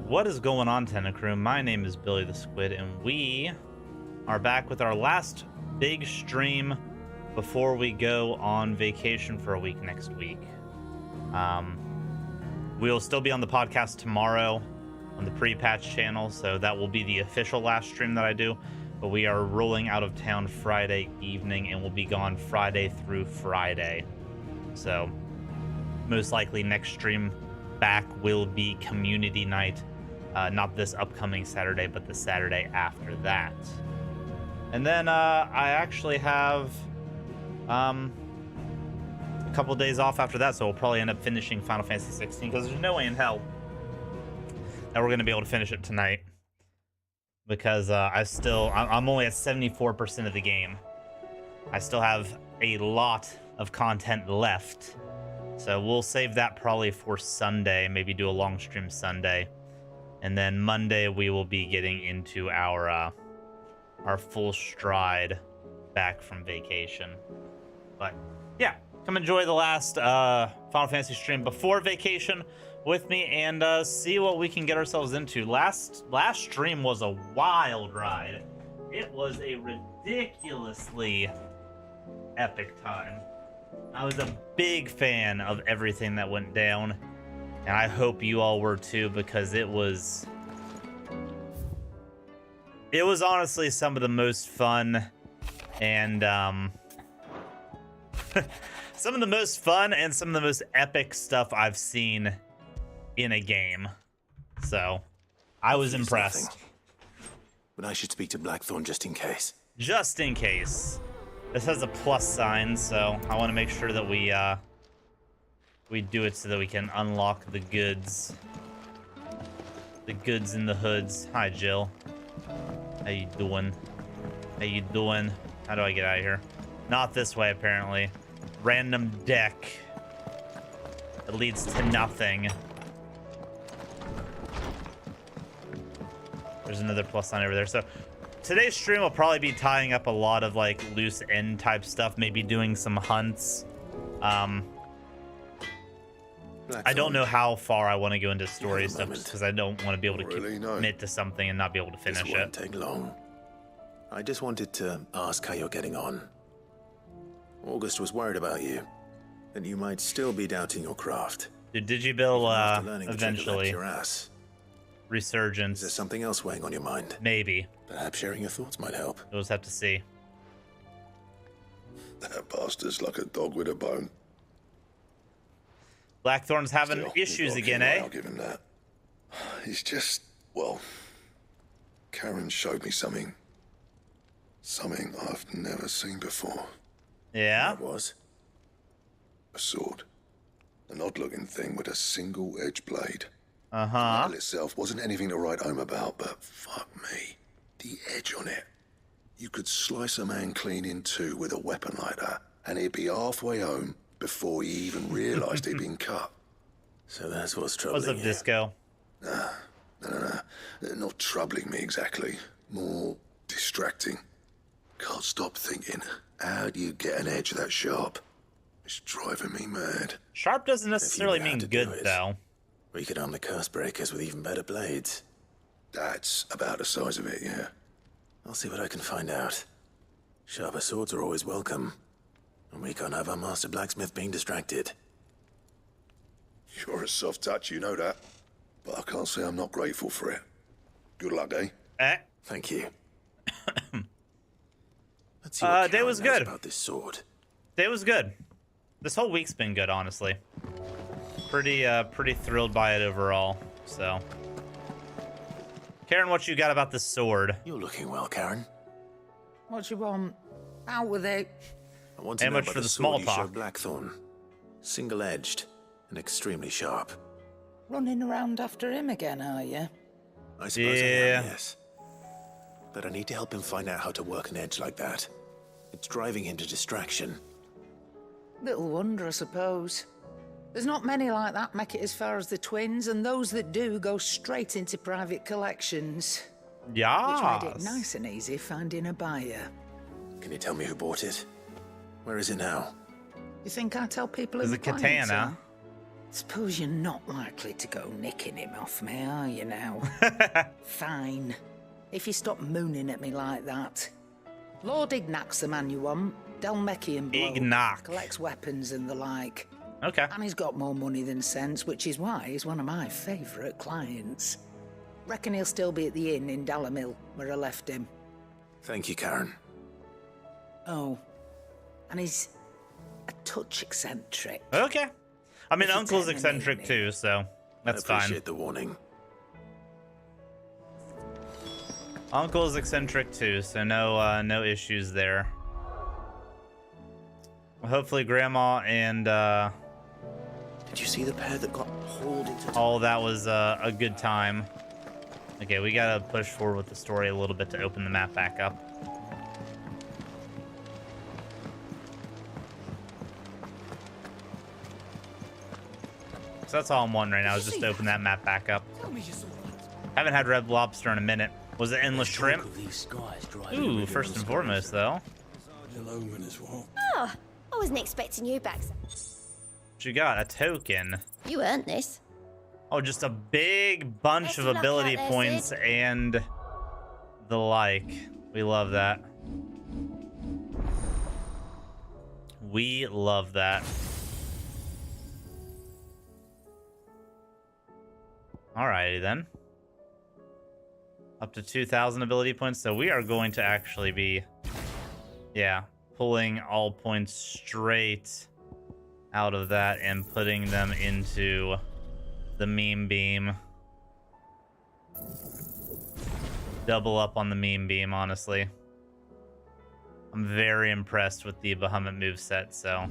What is going on, Tentacrew? My name is Billy the Squid, and we are back with our last big stream before we go on vacation for a week next week. We'll still be on the podcast tomorrow on the pre-patch channel, so that will be the official last stream that I do. But we are rolling out of town Friday evening, and we'll be gone Friday through Friday. So most likely next stream back will be community night. Not this upcoming Saturday, but the Saturday after that. And then I actually have a couple days off after that, so we'll probably end up finishing Final Fantasy 16 because there's no way in hell that we're going to be able to finish it tonight, because I'm only at 74% of the game. I still have a lot of content left, so we'll save that probably for Sunday, maybe do a long stream Sunday. And then Monday we will be getting into our full stride back from vacation. But yeah, come enjoy the last Final Fantasy stream before vacation with me and see what we can get ourselves into. Last stream was a wild ride. It was a ridiculously epic time. I was a big fan of everything that went down. And I hope you all were too, because it was honestly some of the most fun and some of the most fun and some of the most epic stuff I've seen in a game. So I was impressed. Nothing. But I should speak to Blackthorn just in case. Just in case. This has a plus sign, so I want to make sure that we do it so that we can unlock the goods. The goods in the hoods. Hi, Jill. How you doing? How you doing? How do I get out of here? Not this way, apparently. Random deck. It leads to nothing. There's another plus sign over there. So today's stream will probably be tying up a lot of like loose end type stuff. Maybe doing some hunts. I don't know how far I want to go into story stuff, just because I don't want to be able to commit to something and not be able to finish it. This won't take long. I just wanted to ask how you're getting on. August was worried about you, that you might still be doubting your craft. Dude, Digibill eventually. Resurgence. Is there something else weighing on your mind? Maybe. Perhaps sharing your thoughts might help. We'll just have to see. That bastard's like a dog with a bone. Blackthorn's having issues again, eh? I'll give him that. He's just, well, Karen showed me something. Something I've never seen before. Yeah? What was? A sword. An odd-looking thing with a single edge blade. Uh-huh. The metal itself wasn't anything to write home about, but fuck me. The edge on it. You could slice a man clean in two with a weapon like that, and he'd be halfway home before he even realized he'd been cut. So that's what's troubling you. What's up, Disco? Nah. Not troubling me exactly. More distracting. Can't stop thinking, how do you get an edge that sharp? It's driving me mad. Sharp doesn't necessarily mean good, though. We could arm the curse breakers with even better blades. That's about the size of it, yeah. I'll see what I can find out. Sharper swords are always welcome. And we can't have our master blacksmith being distracted. You're a soft touch, you know that. But I can't say I'm not grateful for it. Good luck, eh? Thank you. Let's see what day was good. About this sword. Day was good. This whole week's been good, honestly. Pretty thrilled by it overall. So, Karen, what you got about this sword? You're looking well, Karen. What you want? Out with it. I want to How know much about for the sword small you talk? showed Blackthorn. Single-edged and extremely sharp. Running around after him again, are you? I suppose I Yeah. am, yes. But I need to help him find out how to work an edge like that. It's driving him to distraction. Little wonder, I suppose. There's not many like that make it as far as the twins, and those that do go straight into private collections. Yeah. Which made it nice and easy finding a buyer. Can you tell me who bought it? Where is it now? You think I tell people There's who a the clients katana. Suppose you're not likely to go nicking him off me, are you now? Fine. If you stop mooning at me like that. Lord Ignac's the man you want. Delmechian bloke. Ignac. Collects weapons and the like. Okay. And he's got more money than sense, which is why he's one of my favourite clients. Reckon he'll still be at the inn in Dalamil, where I left him. Thank you, Karen. Oh. And he's a touch eccentric. Okay. I mean, If you Uncle's tell me, eccentric maybe. too, so that's I appreciate fine. the warning. Uncle's eccentric too, so no issues there. Well, hopefully Grandma and Did you see the pair that got hauled into... all that was a good time. Okay, we gotta push forward with the story a little bit to open the map back up. So that's all I'm wanting right now is just to open that map back up. Haven't had Red Lobster in a minute. Was it Endless Shrimp? Ooh, first and foremost though. Oh, I wasn't expecting you back. What you got? A token. You earned this. Oh, just a big bunch Best of of luck ability out there, points Sid. and the like. We love that. We love that. Alrighty then. Up to 2,000 ability points. So we are going to actually be, yeah, pulling all points straight out of that and putting them into the meme beam. Double up on the meme beam, honestly. I'm very impressed with the Bahamut moveset, so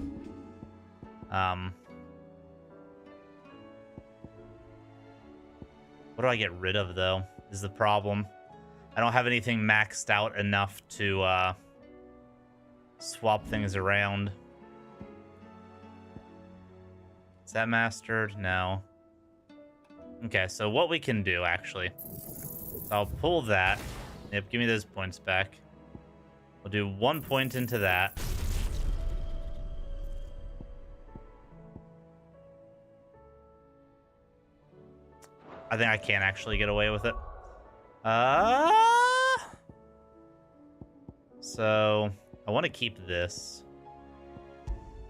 what do I get rid of though is the problem. I don't have anything maxed out enough to swap things around. Is that mastered? No. Okay, so what we can do actually, so I'll pull that. Yep, give me those points back. We'll do 1 point into that. I think I can actually get away with it. So I want to keep this.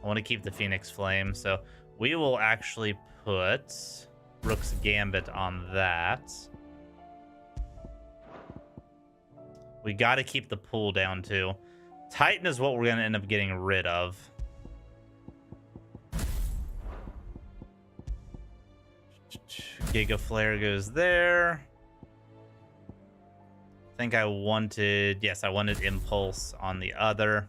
I want to keep the Phoenix Flame. So we will actually put Rook's Gambit on that. We got to keep the pool down too. Titan is what we're going to end up getting rid of. Giga Flare goes there. I think I wanted, yes, I wanted Impulse on the other.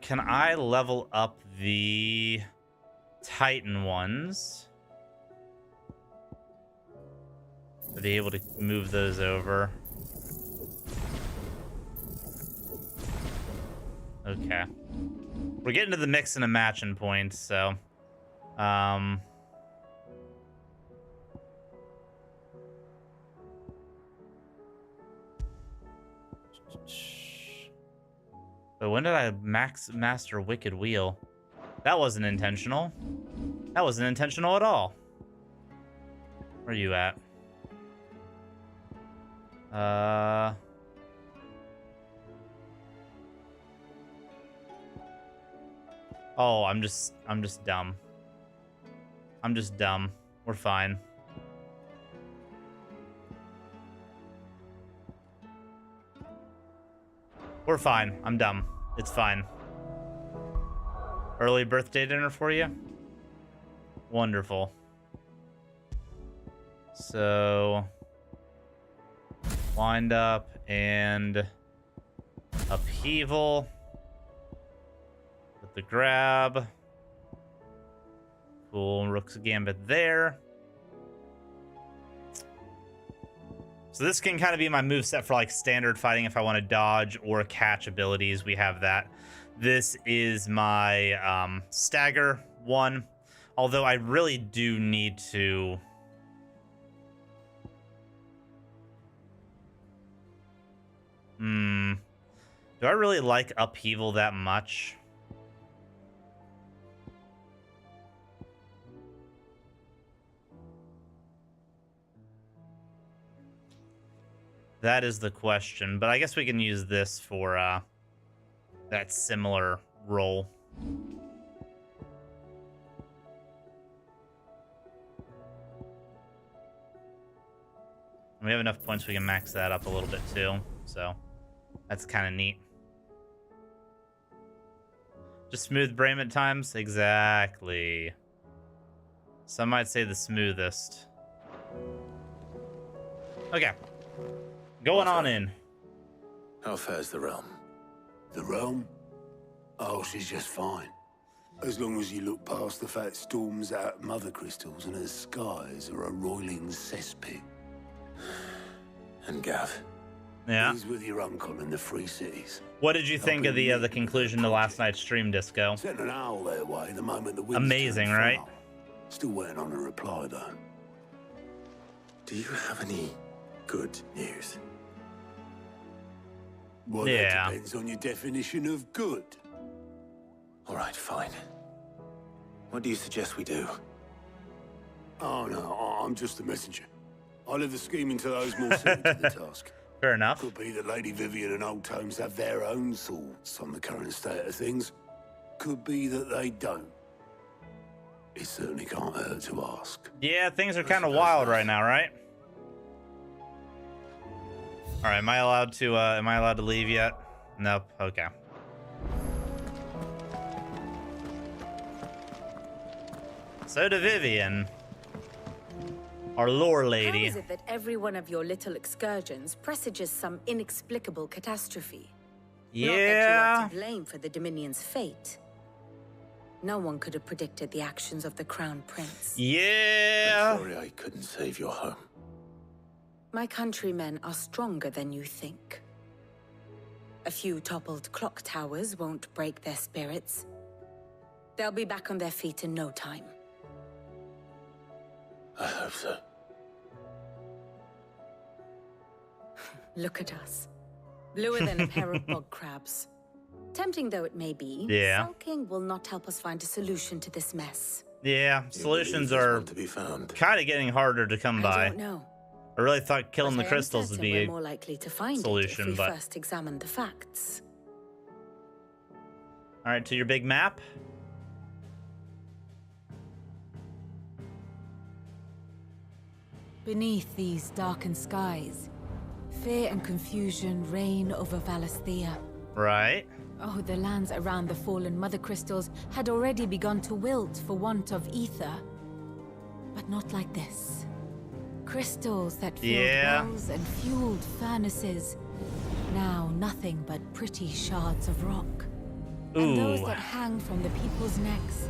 Can I level up the Titan ones? To be able to move those over. Okay. We're getting to the mix and a matching point, so but when did I master Wicked Wheel? That wasn't intentional. That wasn't intentional at all. Where are you at? Oh, I'm just dumb. I'm just dumb. We're fine. We're fine. I'm dumb. It's fine. Early birthday dinner for you? Wonderful. So wind up and upheaval. With the grab. Cool. Rook's Gambit there. So this can kind of be my moveset for like standard fighting if I want to dodge or catch abilities. We have that. This is my stagger one. Although I really do need to Do I really like upheaval that much? That is the question, but I guess we can use this for that similar role. We have enough points we can max that up a little bit too, so that's kind of neat. Just smooth brain at times? Exactly. Some might say the smoothest. Okay. Going on in. How fares the realm? The realm? Oh, she's just fine. As long as you look past the fat storms out mother crystals and her skies are a roiling cesspit. And Gav? Yeah. He's with your uncle in the Free Cities. What did you think of the conclusion to last night's stream, Disco? Sent an owl their way the moment the wind. Amazing, right? Still waiting on a reply, though. Do you have any good news? Well, Yeah. that depends on your definition of good. All right, fine. What do you suggest we do? Oh, no, I'm just a messenger. I leave the scheming to those more suited to the task. Fair enough. Could be that Lady Vivian and Old Tomes have their own thoughts on the current state of things. Could be that they don't. It certainly can't hurt to ask. Yeah, things are kind of wild right now, right? All right, am I allowed to leave yet? Nope. Okay. So to Vivian, our lore lady. How is it that every one of your little excursions presages some inexplicable catastrophe? Not that you Yeah. are to blame for the Dominion's fate. No one could have predicted the actions of the Crown Prince. Yeah. I'm sorry I couldn't save your home. My countrymen are stronger than you think. A few toppled clock towers won't break their spirits. They'll be back on their feet in no time. I hope so. Look at us. Bluer than a pair of bog crabs. Tempting though it may be, Yeah. sulking will not help us find a solution to this mess. Yeah, Do you solutions believe there's are one to be found. kind of getting harder to come I by. don't know. I really thought killing But the I am crystals would certain be we're a more likely to find solution, it if we but- first examine the facts. All right, to your big map. Beneath these darkened skies, fear and confusion reign over Valisthea. Right. Oh, the lands around the fallen mother crystals had already begun to wilt for want of ether. But not like this. Crystals that filled Yeah. wells and fueled furnaces. Now nothing but pretty shards of rock. And those Ooh. that hang from the people's necks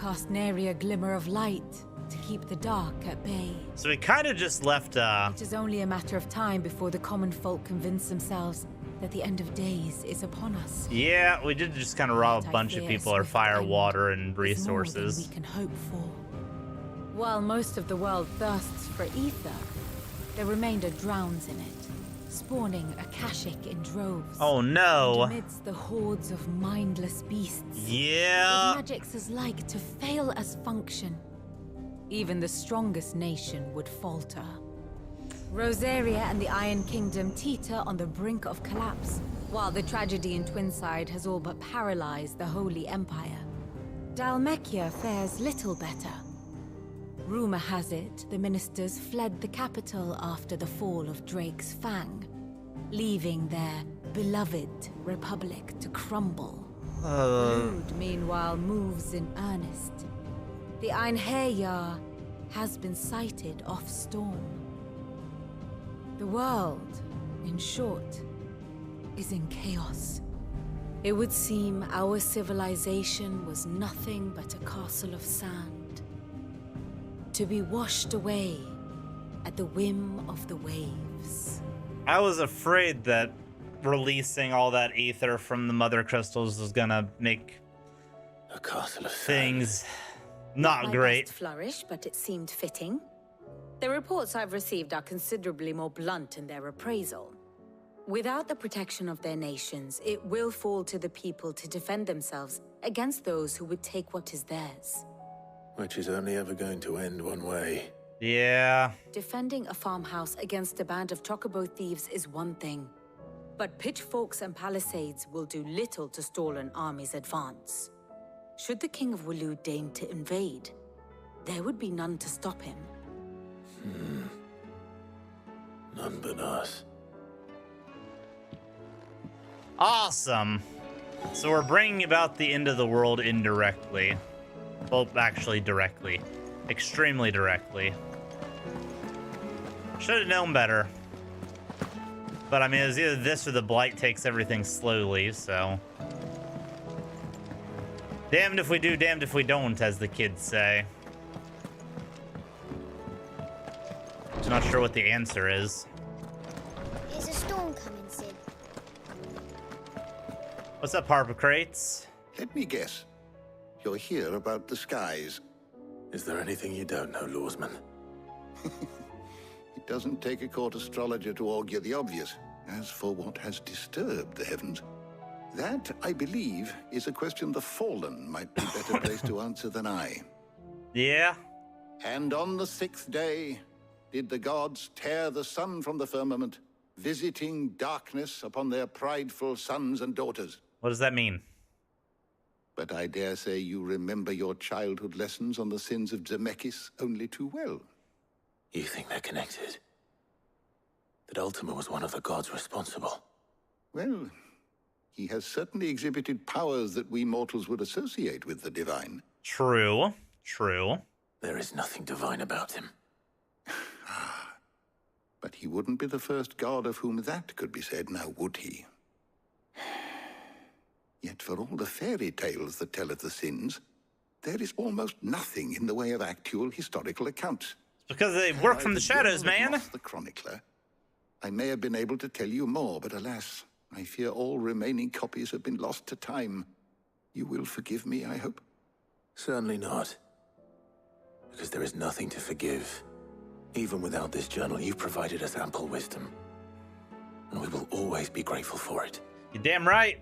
cast nary a glimmer of light to keep the dark at bay. So we kind of just left. It is only a matter of time before the common folk convince themselves that the end of days is upon us. Yeah, we did just kind of rob a I bunch of fear people our swift fire, end water, and is more than resources. we can hope for. While most of the world thirsts for ether, there remainder drowns in it, spawning Akashic in droves. Oh no. And amidst the hordes of mindless beasts, Yeah. with magics as like to fail as function, even the strongest nation would falter. Rosaria and the Iron Kingdom teeter on the brink of collapse, while the tragedy in Twinside has all but paralyzed the Holy Empire. Dalmekia fares little better. Rumor has it the ministers fled the capital after the fall of Drake's Fang, leaving their beloved republic to crumble. Lud, meanwhile, moves in earnest. The Einherjar has been sighted off storm. The world, in short, is in chaos. It would seem our civilization was nothing but a castle of sand, to be washed away at the whim of the waves. I was afraid that releasing all that ether from the mother crystals was gonna make A castle of sand. things not My great. best flourish, but it seemed fitting. The reports I've received are considerably more blunt in their appraisal. Without the protection of their nations, it will fall to the people to defend themselves against those who would take what is theirs. Which is only ever going to end one way. Yeah. Defending a farmhouse against a band of chocobo thieves is one thing, but pitchforks and palisades will do little to stall an army's advance. Should the King of Waloed deign to invade, there would be none to stop him. None but us. Awesome. So we're bringing about the end of the world indirectly. Well, actually directly. Extremely directly. Should have known better. But I mean, it was either this or the Blight takes everything slowly, so... Damned if we do, damned if we don't, as the kids say. I'm not sure what the answer is. Is a storm coming, Sid? What's up, Harpocrates? Let me guess. You're here about the skies. Is there anything you don't know, Lawsman? It doesn't take a court astrologer to augur the obvious. As for what has disturbed the heavens, that, I believe, is a question the Fallen might be better placed to answer than I. Yeah? And on the 6th day, did the gods tear the sun from the firmament, visiting darkness upon their prideful sons and daughters. What does that mean? But I dare say you remember your childhood lessons on the sins of Zemeckis only too well. You think they're connected? That Ultima was one of the gods responsible? Well, he has certainly exhibited powers that we mortals would associate with the divine. True. True. There is nothing divine about him. But he wouldn't be the first god of whom that could be said, now would he? Yet for all the fairy tales that tell of the sins, there is almost nothing in the way of actual historical accounts. It's because they work from the shadows, man. The chronicler, I may have been able to tell you more, but alas, I fear all remaining copies have been lost to time. You will forgive me, I hope? Certainly not. Because there is nothing to forgive. Even without this journal, you've provided us ample wisdom. And we will always be grateful for it. You're damn right.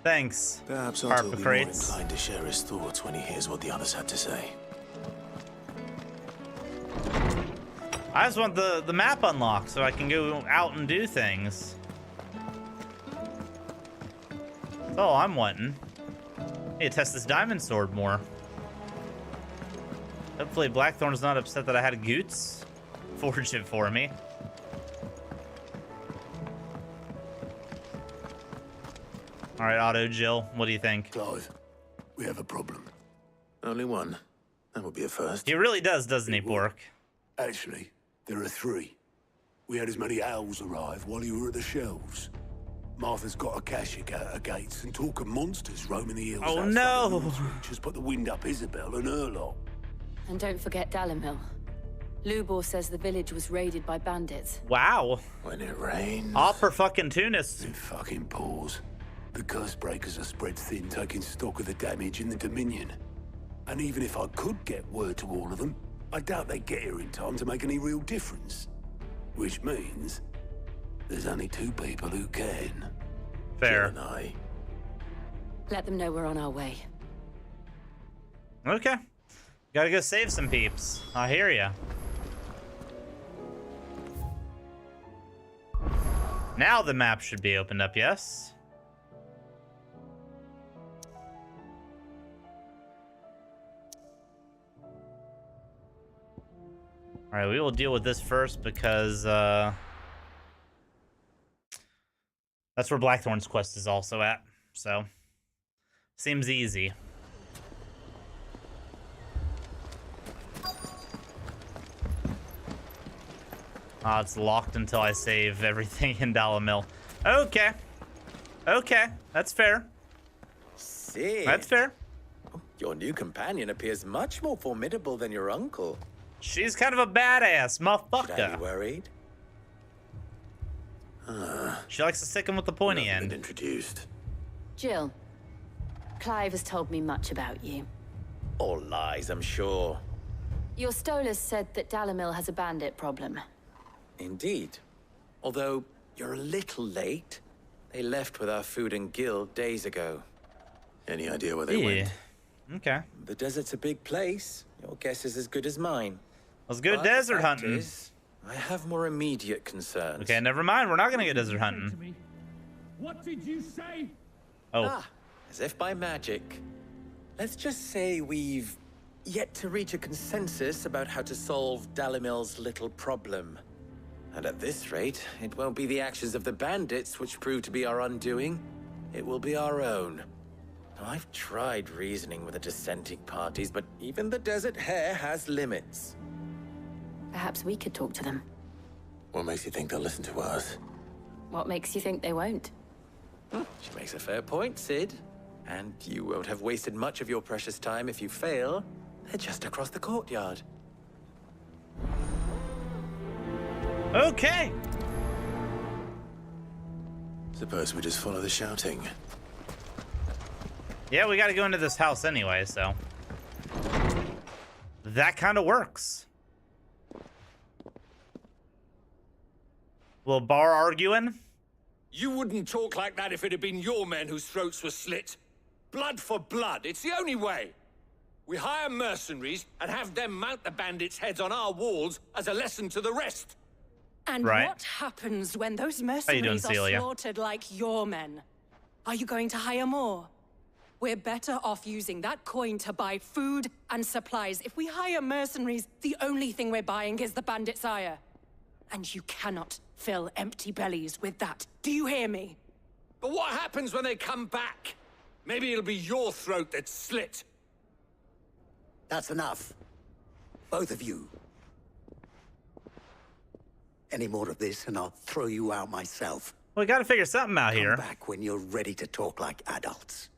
Thanks, Perhaps Otto will be more Harpocrates. inclined to share his thoughts when he hears what the others had to say. I just want the map unlocked so I can go out and do things. That's all I'm wanting. Need to test this diamond sword more. Hopefully Blackthorn's not upset that I had Goots forge it for me. All right, Otto, Jill, what do you think? Clive, we have a problem. Only one. That would be a first. He really does, doesn't he, Bork? Actually, there are 3. We had as many owls arrive while you were at the shelves. Martha's got a Kashik out her gates and talk of monsters roaming the hills. Oh, outside no. of Northridge has put the wind up Isabel and her lot. And don't forget Dalimil. Lubor says the village was raided by bandits. Wow. When it rains... Opera fucking Tunis. It fucking pours. The curse breakers are spread thin, taking stock of the damage in the Dominion. And even if I could get word to all of them, I doubt they'd get here in time to make any real difference. Which means there's only 2 people who can. Fair. Jill and I. Let them know we're on our way. Okay. Gotta go save some peeps. I hear ya. Now the map should be opened up, yes? Alright, we will deal with this first because, that's where Blackthorn's quest is also at, so... Seems easy. It's locked until I save everything in Dalimil. Okay. Okay, that's fair. Sid. That's fair. Your new companion appears much more formidable than your uncle. She's kind of a badass Should I motherfucker. be worried? She likes to stick him with the pointy Been end. introduced. Jill, Clive has told me much about you. All lies, I'm sure. Your Stolas said that Dalimil has a bandit problem. Indeed. Although, You're a little late. They left with our food and guild days ago. Any idea where they went? Okay. The desert's a big place. Your guess is as good as mine. Let's go But desert the fact hunting. is, I have more immediate concerns. Okay, never mind. We're not gonna get desert hunting. What did you say? Oh. Ah, as if by magic. Let's just say we've yet to reach a consensus about how to solve Dalimil's little problem. And at this rate, it won't be the actions of the bandits which prove to be our undoing. It will be our own. Now, I've tried reasoning with the dissenting parties, but even the Desert Hare has limits. Perhaps we could talk to them. What makes you think they'll listen to us? What makes you think they won't? She makes a fair point, Sid. And you won't have wasted much of your precious time if you fail. They're just across the courtyard. Okay. Suppose we just follow the shouting. Yeah, we gotta go into this house anyway, so. That kind of works. Little bar arguing. You wouldn't talk like that if it had been your men whose throats were slit. Blood for blood, it's the only way. We hire mercenaries and have them mount the bandits' heads on our walls as a lesson to the rest. And Right. what happens when those How you doing, mercenaries are Celia? slaughtered like your men? Are you going to hire more? We're better off using that coin to buy food and supplies. If we hire mercenaries, the only thing we're buying is the bandits' ire. And you cannot fill empty bellies with that. Do you hear me? But what happens when they come back? Maybe it'll be your throat that's slit. That's enough. Both of you. Any more of this and I'll throw you out myself. We gotta figure something out here. Come back when you're ready to talk like adults.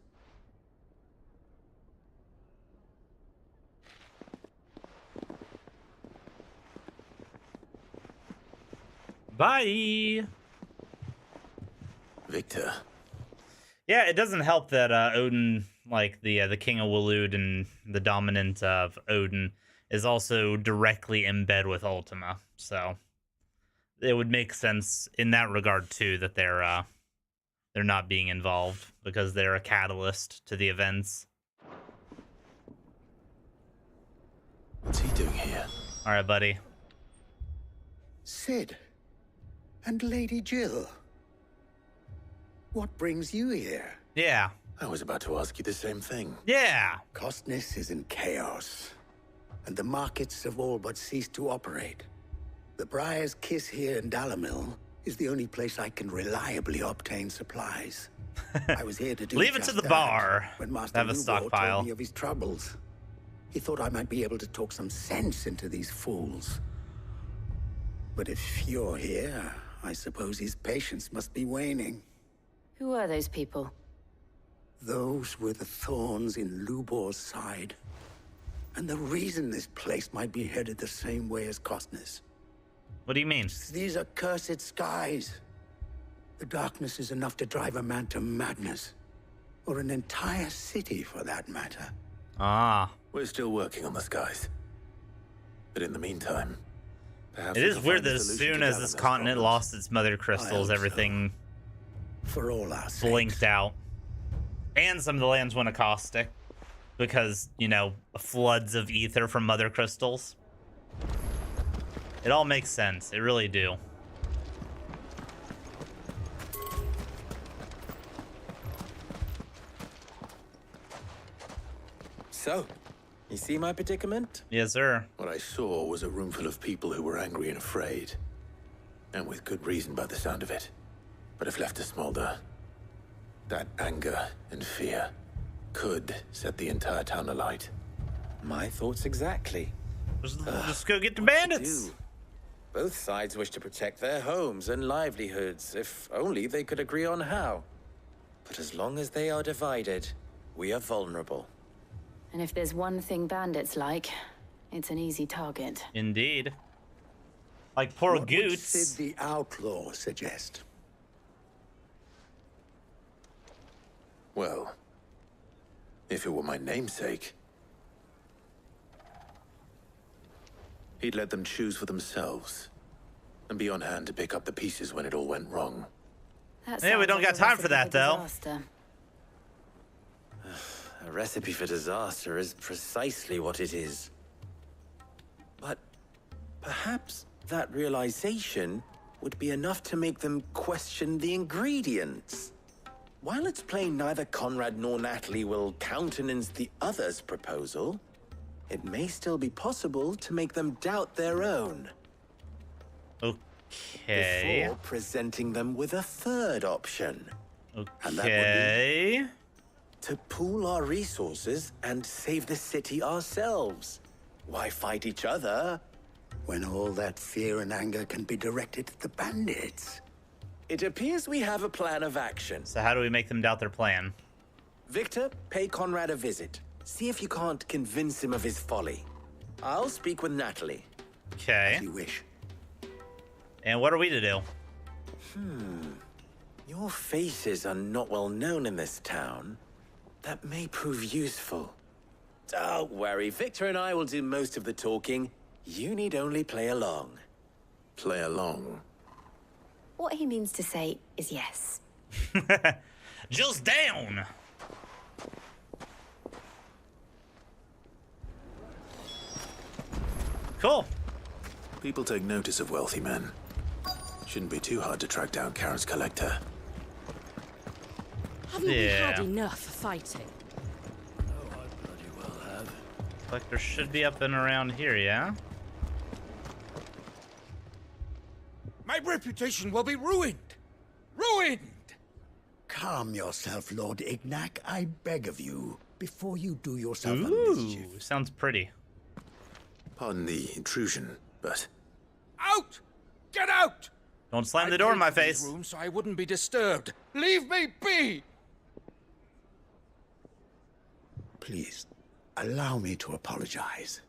Bye. Victor. Yeah, it doesn't help that Odin, like the king of Waloed and the dominant of Odin, is also directly in bed with Ultima. So it would make sense in that regard too that they're not being involved because they're a catalyst to the events. What's he doing here? All right, buddy. Sid. And Lady Jill. What brings you here? Yeah. I was about to ask you the same thing. Yeah. Costness is in chaos, and the markets have all but ceased to operate. The Briar's Kiss here in Dalimil is the only place I can reliably obtain supplies. I was here to do Leave it just to the that bar. when Master Have a Lubor stockpile. told me of his troubles. He thought I might be able to talk some sense into these fools. But if you're here, I suppose his patience must be waning. Who are those people? Those were the thorns in Lubor's side. And the reason this place might be headed the same way as Costness. What do you mean? These are cursed skies. The darkness is enough to drive a man to madness. Or an entire city, for that matter. Ah. We're still working on the skies. But in the meantime, perhaps It we is can weird find a that as solution soon to as this Dalimil's continent problems. lost its mother I crystals, hope everything For all our sakes. blinked out. And some of the lands went caustic because, you know, floods of ether from mother crystals. It all makes sense. It really do. So, you see my predicament? Yes, sir. What I saw was a room full of people who were angry and afraid. And with good reason by the sound of it. But if left to smolder, that anger and fear could set the entire town alight. My thoughts exactly. Just go get the bandits. Do. Both sides wish to protect their homes and livelihoods, if only they could agree on how. But as long as they are divided, we are vulnerable. And if there's one thing bandits like, it's an easy target. Indeed. Like poor What would Goots. Sid the Outlaw suggest? Well, if it were my namesake, he'd let them choose for themselves. and be on hand to pick up the pieces when it all went wrong. Yeah, we don't got time for that, though. A recipe for disaster is precisely what it is. But perhaps that realization would be enough to make them question the ingredients. While it's plain neither Conrad nor Natalie will countenance the other's proposal, it may still be possible to make them doubt their own. Okay. Before presenting them with a third option. Okay. And that would be to pool our resources and save the city ourselves. Why fight each other when all that fear and anger can be directed at the bandits? It appears we have a plan of action. So how do we make them doubt their plan? Victor, pay Conrad a visit. See if you can't convince him of his folly. I'll speak with Natalie. Okay. As you wish. And what are we to do? Your faces are not well known in this town. That may prove useful. Don't worry, Victor and I will do most of the talking. You need only play along. Play along? What he means to say is yes. Just down! Cool. People take notice of wealthy men. Shouldn't be too hard to track down Karen's collector. Haven't we had enough fighting? Oh, I bloody well have. Collector should be up and around here, yeah? My reputation will be ruined. Ruined! Calm yourself, Lord Ignac, I beg of you, before you do yourself a Ooh, mischief. sounds pretty. Pardon the intrusion, but... Out! Get out! Don't slam the door in my paid for these face. rooms so I wouldn't be disturbed. Leave me be! Please, allow me to apologize.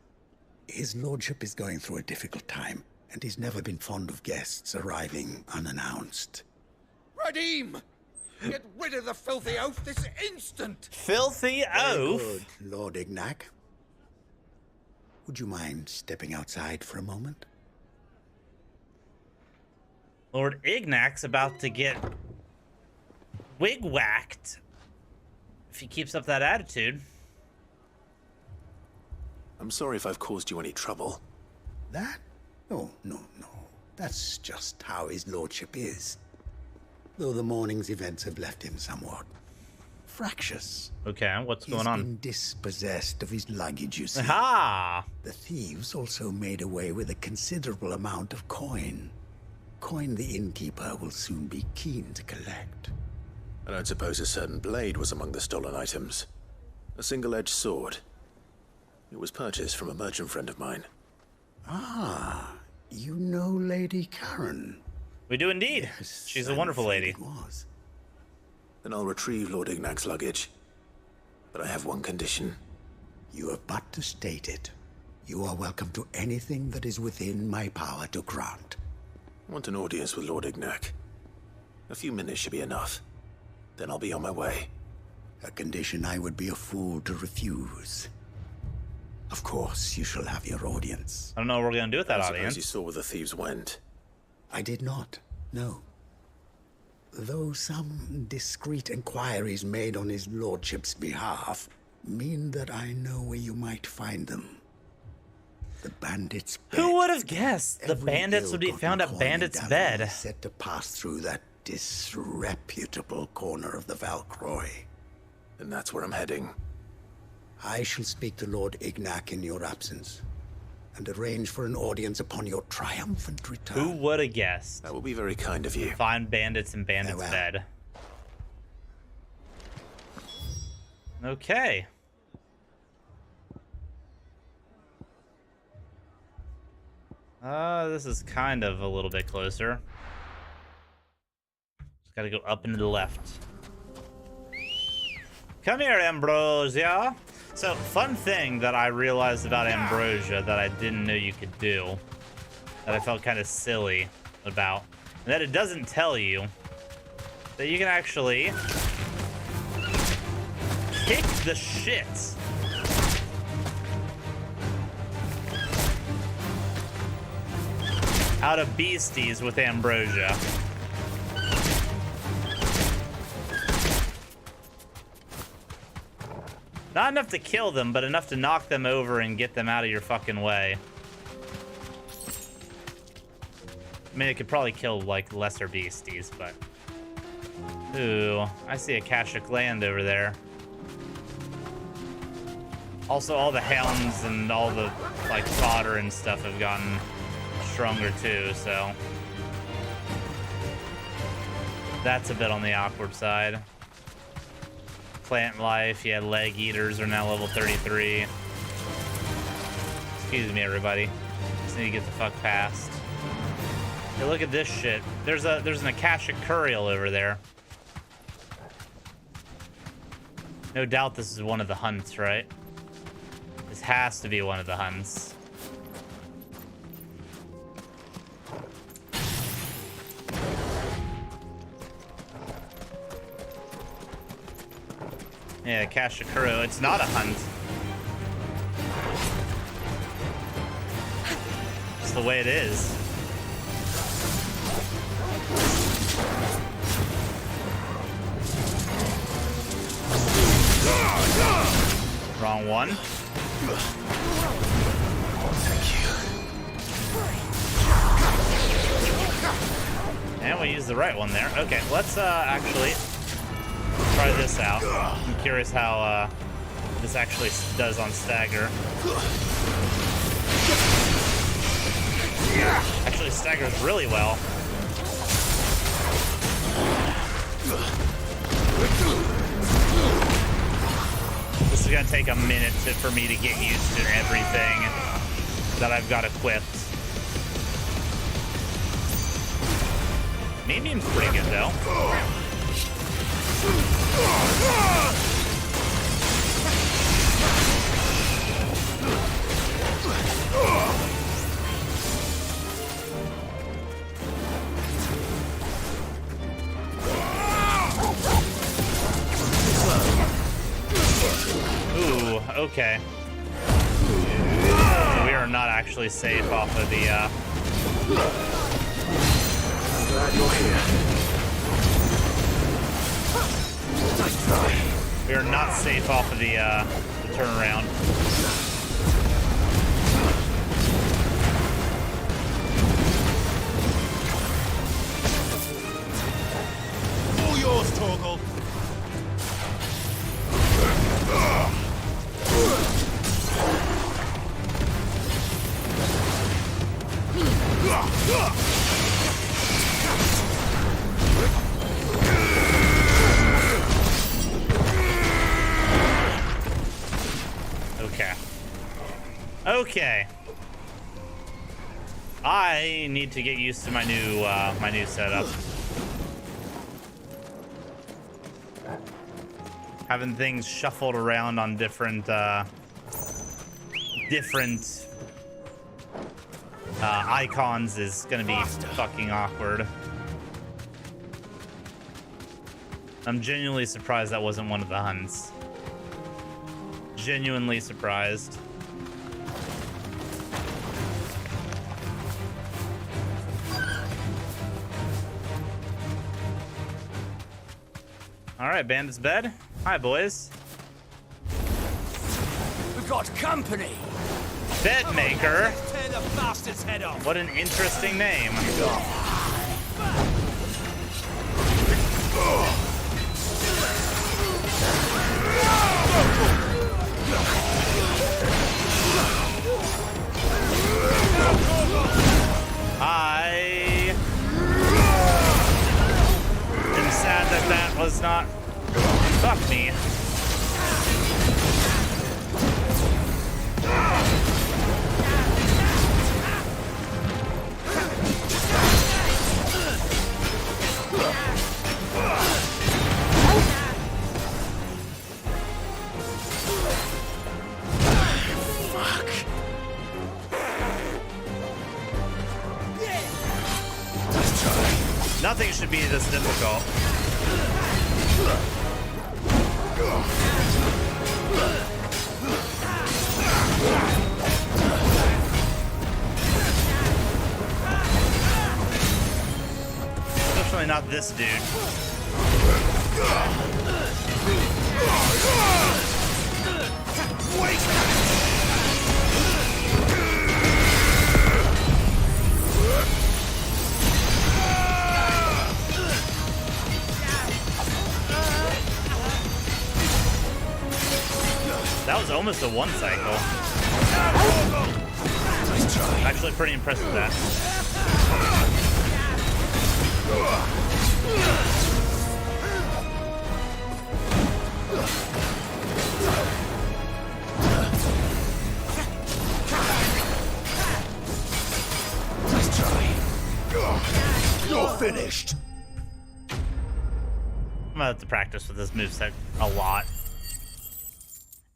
His lordship is going through a difficult time, and he's never been fond of guests arriving unannounced. Radim! Get rid of the filthy oaf this instant! Filthy Very oaf? good, Lord Ignac. Would you mind stepping outside for a moment? Lord Ignac's about to get wig-whacked if he keeps up that attitude. I'm sorry if I've caused you any trouble. That? Oh, no. That's just how his lordship is. Though the morning's events have left him somewhat fractious. Okay, what's going He's on? been dispossessed of his luggage, you see. Aha! The thieves also made away with a considerable amount of coin. Coin the innkeeper will soon be keen to collect. I don't suppose a certain blade was among the stolen items. A single-edged sword. It was purchased from a merchant friend of mine. Ah, you know Lady Karen. We do indeed. Yes, She's a I'm wonderful afraid lady. It was. Then I'll retrieve Lord Ignac's luggage. But I have one condition. You have but to state it. You are welcome to anything that is within my power to grant. I want an audience with Lord Ignac. A few minutes should be enough. Then I'll be on my way. A condition I would be a fool to refuse. Of course, you shall have your audience. I don't know what we're gonna do with that I suppose audience. you saw where the thieves went. I did not, no. Though some discreet inquiries made on his lordship's behalf mean that I know where you might find them. The bandits' bed. Who would have guessed the Every bandits would be ill-gotten found at coin Bandit's Dalimil bed? is set to pass through that disreputable corner of the Valcroy. And that's where I'm heading. I shall speak to Lord Ignac in your absence, and arrange for an audience upon your triumphant return. Who would have guessed? That will be very kind of you. Find bandits in Bandit's Farewell. bed. Okay. This is kind of a little bit closer. Just gotta go up and to the left. Come here, Ambrosia. So, fun thing that I realized about Ambrosia that I didn't know you could do, that I felt kind of silly about, and that it doesn't tell you that you can actually kick the shit out of beasties with ambrosia. Not enough to kill them, but enough to knock them over and get them out of your fucking way. I mean, it could probably kill, like, lesser beasties, but... Ooh, I see a Akashic land over there. Also, all the hounds and all the, like, fodder and stuff have gotten stronger, too, so... That's a bit on the awkward side. Plant life, yeah, leg eaters are now level 33. Excuse me, everybody. Just need to get the fuck past. Hey, look at this shit. There's an Akashic Curial over there. No doubt this is one of the hunts, right? This has to be one of the hunts. Yeah, Akashic Curial. It's not a hunt. It's the way it is. Wrong one. And we used the right one there. Okay, let's actually try this out. I'm curious how this actually does on stagger. Actually staggers really well. This is gonna take a minute for me to get used to everything that I've got equipped. Medium's pretty good though. Ooh, okay. We are not actually safe off of the, Glad you're here. We are not safe off of the turnaround. All yours, Torgal. Okay. I need to get used to my new setup. Having things shuffled around on different icons is gonna be fucking awkward. I'm genuinely surprised that wasn't one of the hunts. Genuinely surprised. All right, Bandit's bed. Hi, boys. We've got company. Bedmaker. Tear the bastard's head off. What an interesting name. I am sad that that was not. Fuck me. Nothing should be this difficult. about this dude? That was almost a one cycle. Actually pretty impressed with that. Nice try. You're finished. I'm gonna have to practice with this moveset a lot.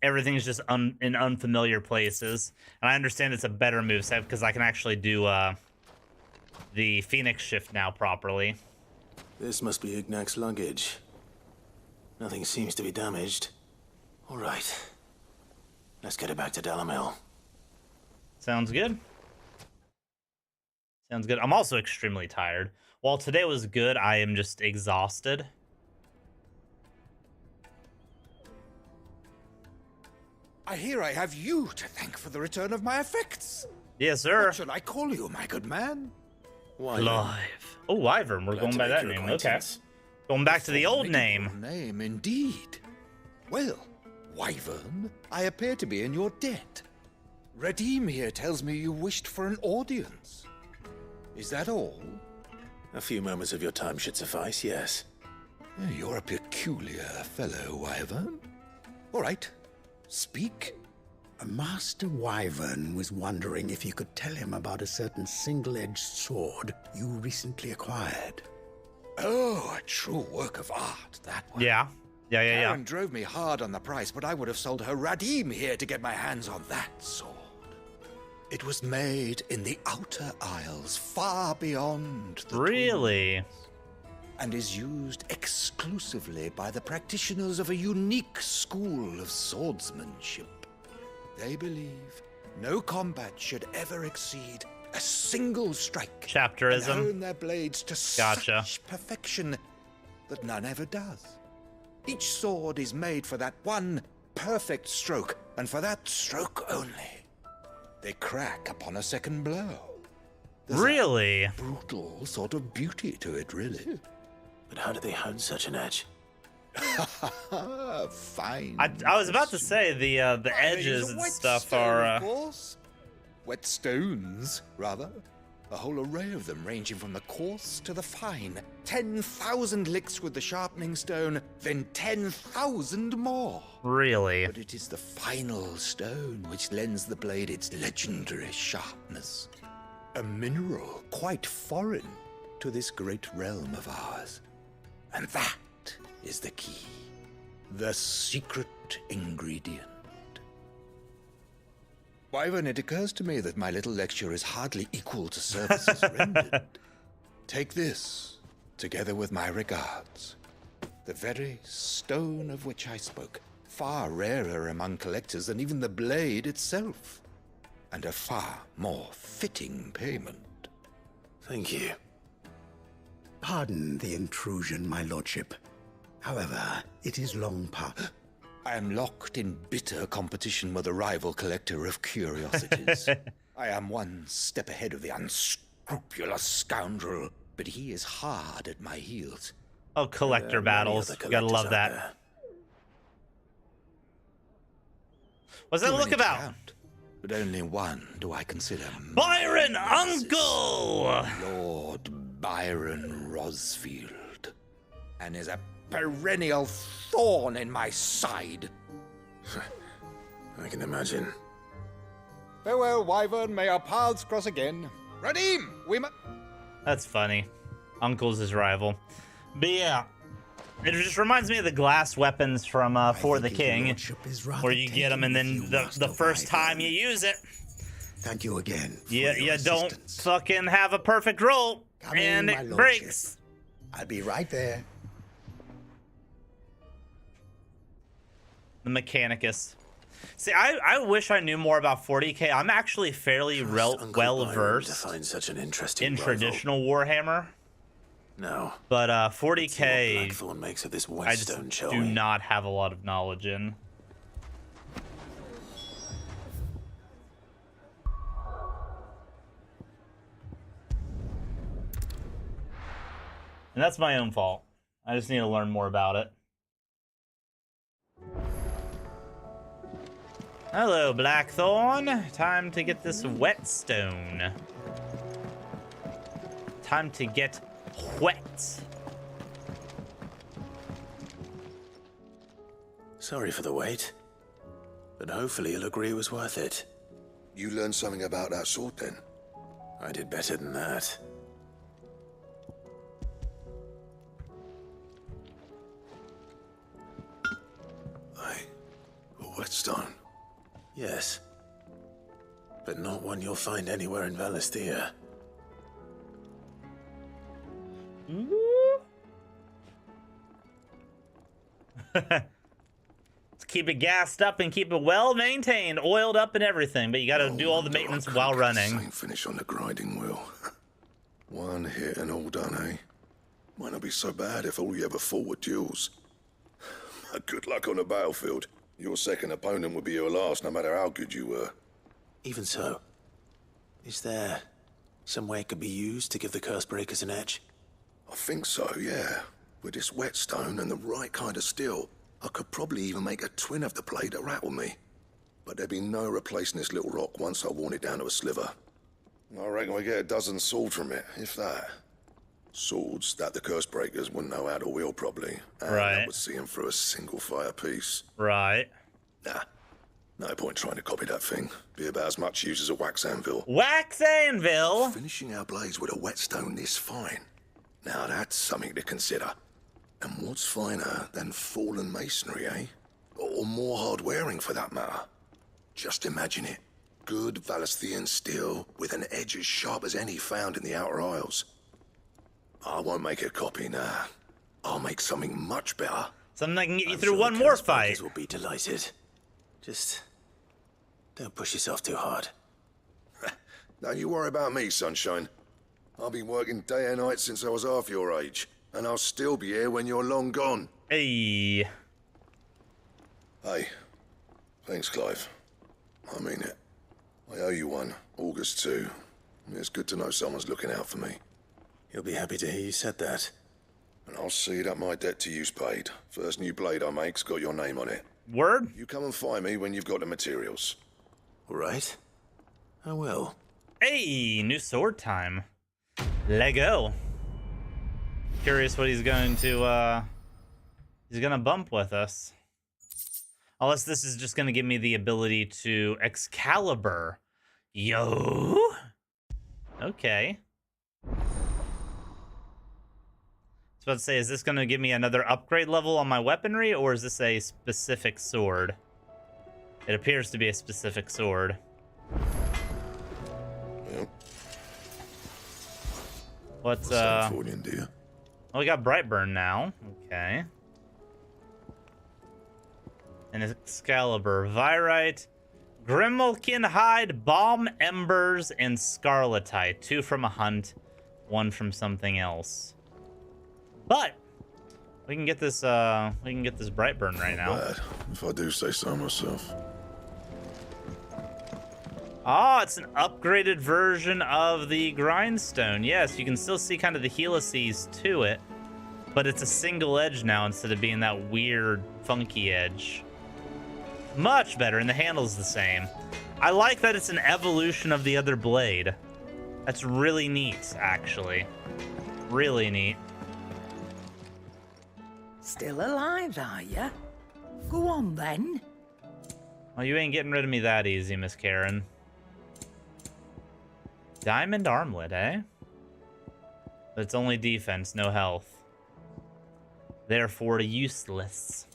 Everything's just in unfamiliar places. And I understand it's a better moveset because I can actually do the Phoenix shift now properly. This must be Ignac's luggage. Nothing seems to be damaged. All right. Let's get it back to Dalimil. Sounds good. Sounds good. I'm also extremely tired. While today was good, I am just exhausted. I hear I have you to thank for the return of my effects. Yes, sir. What shall I call you, my good man? Clive. Oh, Wyvern. We're going by that name. Okay. Going back to the old name. Name, indeed. Well, Wyvern, I appear to be in your debt. Redeem here tells me you wished for an audience. Is that all? A few moments of your time should suffice, yes. You're a peculiar fellow, Wyvern. All right. Speak. Master Wyvern was wondering if you could tell him about a certain single-edged sword you recently acquired. Oh, a true work of art, that one. Yeah. Karen drove me hard on the price, but I would have sold her Radim here to get my hands on that sword. It was made in the Outer Isles, far beyond the Really? and is used exclusively by the practitioners of a unique school of swordsmanship. They believe no combat should ever exceed a single strike. Chapterism. And hone their blades to such perfection that none ever does. Each sword is made for that one perfect stroke, and for that stroke only. They crack upon a second blow. There's Really? a brutal sort of beauty to it, really. But how do they hone such an edge? Fine. I was about to say the edges and stuff are. Of course. Wet stones, rather. A whole array of them, ranging from the coarse to the fine. 10,000 licks with the sharpening stone, then 10,000 more. Really? But it is the final stone which lends the blade its legendary sharpness. A mineral quite foreign to this great realm of ours. And that is the key. The secret ingredient. Wyvern, it occurs to me that my little lecture is hardly equal to services rendered. Take this, together with my regards. The very stone of which I spoke, far rarer among collectors than even the blade itself, and a far more fitting payment. Thank you. Pardon the intrusion, my lordship. However, it is long past. I am locked in bitter competition with a rival collector of curiosities. I am one step ahead of the unscrupulous scoundrel, but he is hard at my heels. Oh, collector battles. You gotta love that. What's that look about? Count, but only one do I consider Byron Uncle! Lord Byron Rosfield, and is a perennial thorn in my side. I can imagine. Farewell, Wyvern. May our paths cross again. Radim, we must. That's funny. Uncle's his rival. But yeah, it just reminds me of the glass weapons from For the King, where you get them and then the first time you use it, Thank you again. you don't fucking have a perfect roll and it breaks. I'll be right there. The Mechanicus. See, I wish I knew more about 40k. I'm actually fairly well versed to find such an interesting in rival. traditional Warhammer. No. But 40k, Blackthorn makes of this I just whetstone, shall do we? not have a lot of knowledge in. And that's my own fault. I just need to learn more about it. Hello, Blackthorn. Time to get this whetstone. Time to get wet. Sorry for the wait. But hopefully you'll agree it was worth it. You learned something about that sword then? I did better than that. A whetstone? Yes. But not one you'll find anywhere in Valisthea. Let's keep it gassed up and keep it well maintained, oiled up and everything, but you gotta do all the maintenance while running. Same finish on the grinding wheel. One hit and all done, eh? Might not be so bad if all you ever fought were duels. Good luck on the battlefield. Your second opponent would be your last, no matter how good you were. Even so, is there some way it could be used to give the Cursebreakers an edge? I think so, yeah. With this whetstone and the right kind of steel, I could probably even make a twin of the blade that rattled me. But there'd be no replacing this little rock once I worn it down to a sliver. I reckon we get a dozen swords from it, if that. Swords that the Cursebreakers wouldn't know how to wield properly, and that would see them through a single fire piece. Right. Nah, no point trying to copy that thing. Be about as much use as a wax anvil. Wax anvil? Finishing our blades with a whetstone this fine. Now that's something to consider. And what's finer than fallen masonry, eh? Or more hard-wearing, for that matter. Just imagine it. Good Valisthean steel with an edge as sharp as any found in the Outer Isles. I won't make a copy, nah. I'll make something much better. Something that can get you through one more fight. Will be delighted. Just don't push yourself too hard. Don't you worry about me, sunshine. I've been working day and night since I was half your age, and I'll still be here when you're long gone. Hey. Hey. Thanks, Clive. I mean it. I owe you one. August 2. It's good to know someone's looking out for me. You'll be happy to hear you said that. And I'll see that my debt to you's paid. First new blade I make's got your name on it. Word? You come and find me when you've got the materials. All right. I will. Hey, new sword time. Lego. Curious what he's going to, he's gonna bump with us. Unless this is just gonna give me the ability to Excalibur. Yo. Okay. I was about to say, is this going to give me another upgrade level on my weaponry, or is this a specific sword? It appears to be a specific sword. Yep. What's, Oh, we got Brightburn now. Okay. And Excalibur. Virite, Grimalkin Hide, Balm Embers, and Scarletite. 2 from a hunt, 1 from something else. But we can get this Brightburn right now. Bad, if I do say so myself. Oh, it's an upgraded version of the Grindstone. Yes, you can still see kind of the helices to it, but it's a single edge now instead of being that weird, funky edge. Much better, and the handle's the same. I like that it's an evolution of the other blade. That's really neat, actually. Really neat. Still alive, are ya? Go on, then. Well, you ain't getting rid of me that easy, Miss Karen. Diamond armlet, eh? But it's only defense, no health. Therefore, useless.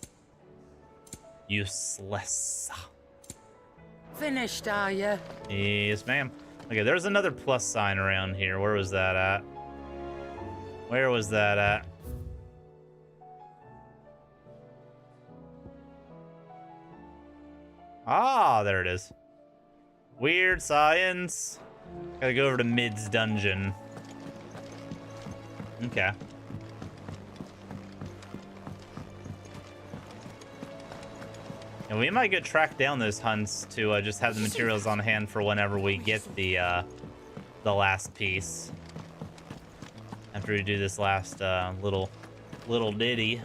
Useless. Finished, are ya? Yes, ma'am. Okay, there's another plus sign around here. Where was that at? Where was that at? Ah, there it is. Weird science. Gotta go over to Mid's dungeon. Okay. And we might get tracked down those hunts to just have the materials on hand for whenever we get the last piece. After we do this last little ditty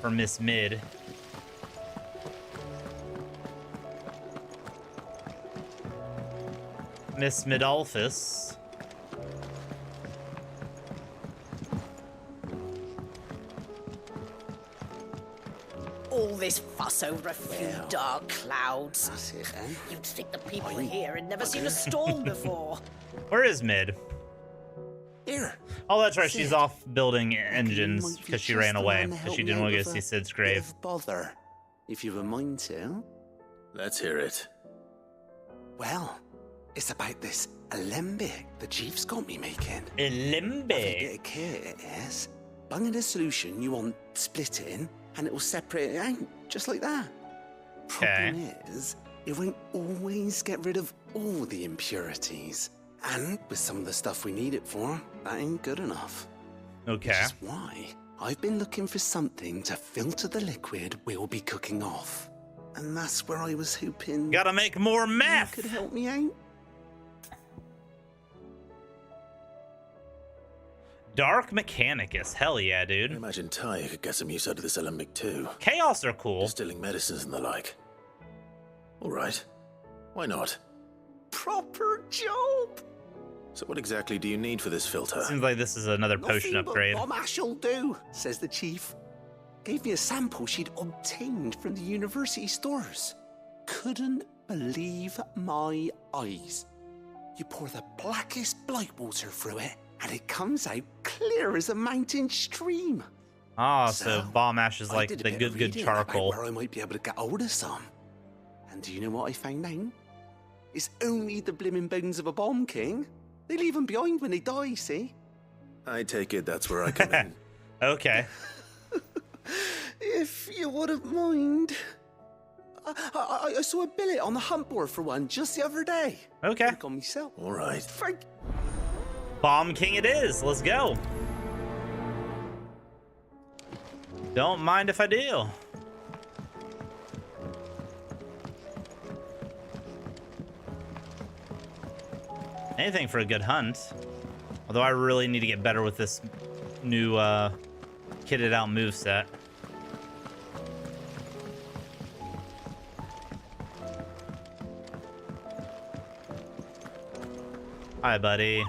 for Miss Mid. Miss Midolphus. All this fuss over a few dark clouds. That's it, then. You'd think the people here had never seen a storm before. Where is Mid? Here. Oh, that's right. She's off building engines because she ran away because she didn't want to go see Sid's grave. Bother, if you've a mind to. Let's hear it. Well, it's about this alembic the chief's got me making. Alembic? A kit it is. Bunging a solution you want splitting, and it will separate it out, just like that. Problem is, it won't always get rid of all the impurities. And with some of the stuff we need it for, that ain't good enough. Okay. Which is why I've been looking for something to filter the liquid we'll be cooking off. And that's where I was hoping... Gotta make more meth! You could help me out? Dark Mechanicus. Hell yeah, dude. I imagine Ty could get some use out of this alembic too. Chaos are cool. Distilling medicines and the like. All right. Why not? Proper job! So what exactly do you need for this filter? Seems like this is another potion upgrade. What mash'll do, says the chief. Gave me a sample she'd obtained from the university stores. Couldn't believe my eyes. You pour the blackest blight water through it, and it comes out clear as a mountain stream. Ah, so bomb ash is like the good charcoal. Where I might be able to get hold of some. And do you know what I found out? It's only the blimmin' bones of a bomb king. They leave them behind when they die, see? I take it that's where I come in. Okay. If you wouldn't mind. I saw a billet on the hunt board for one just the other day. Okay. On myself. All right. Bomb King it is. Let's go. Don't mind if I do. Anything for a good hunt. Although I really need to get better with this new kitted out moveset. Hi, buddy.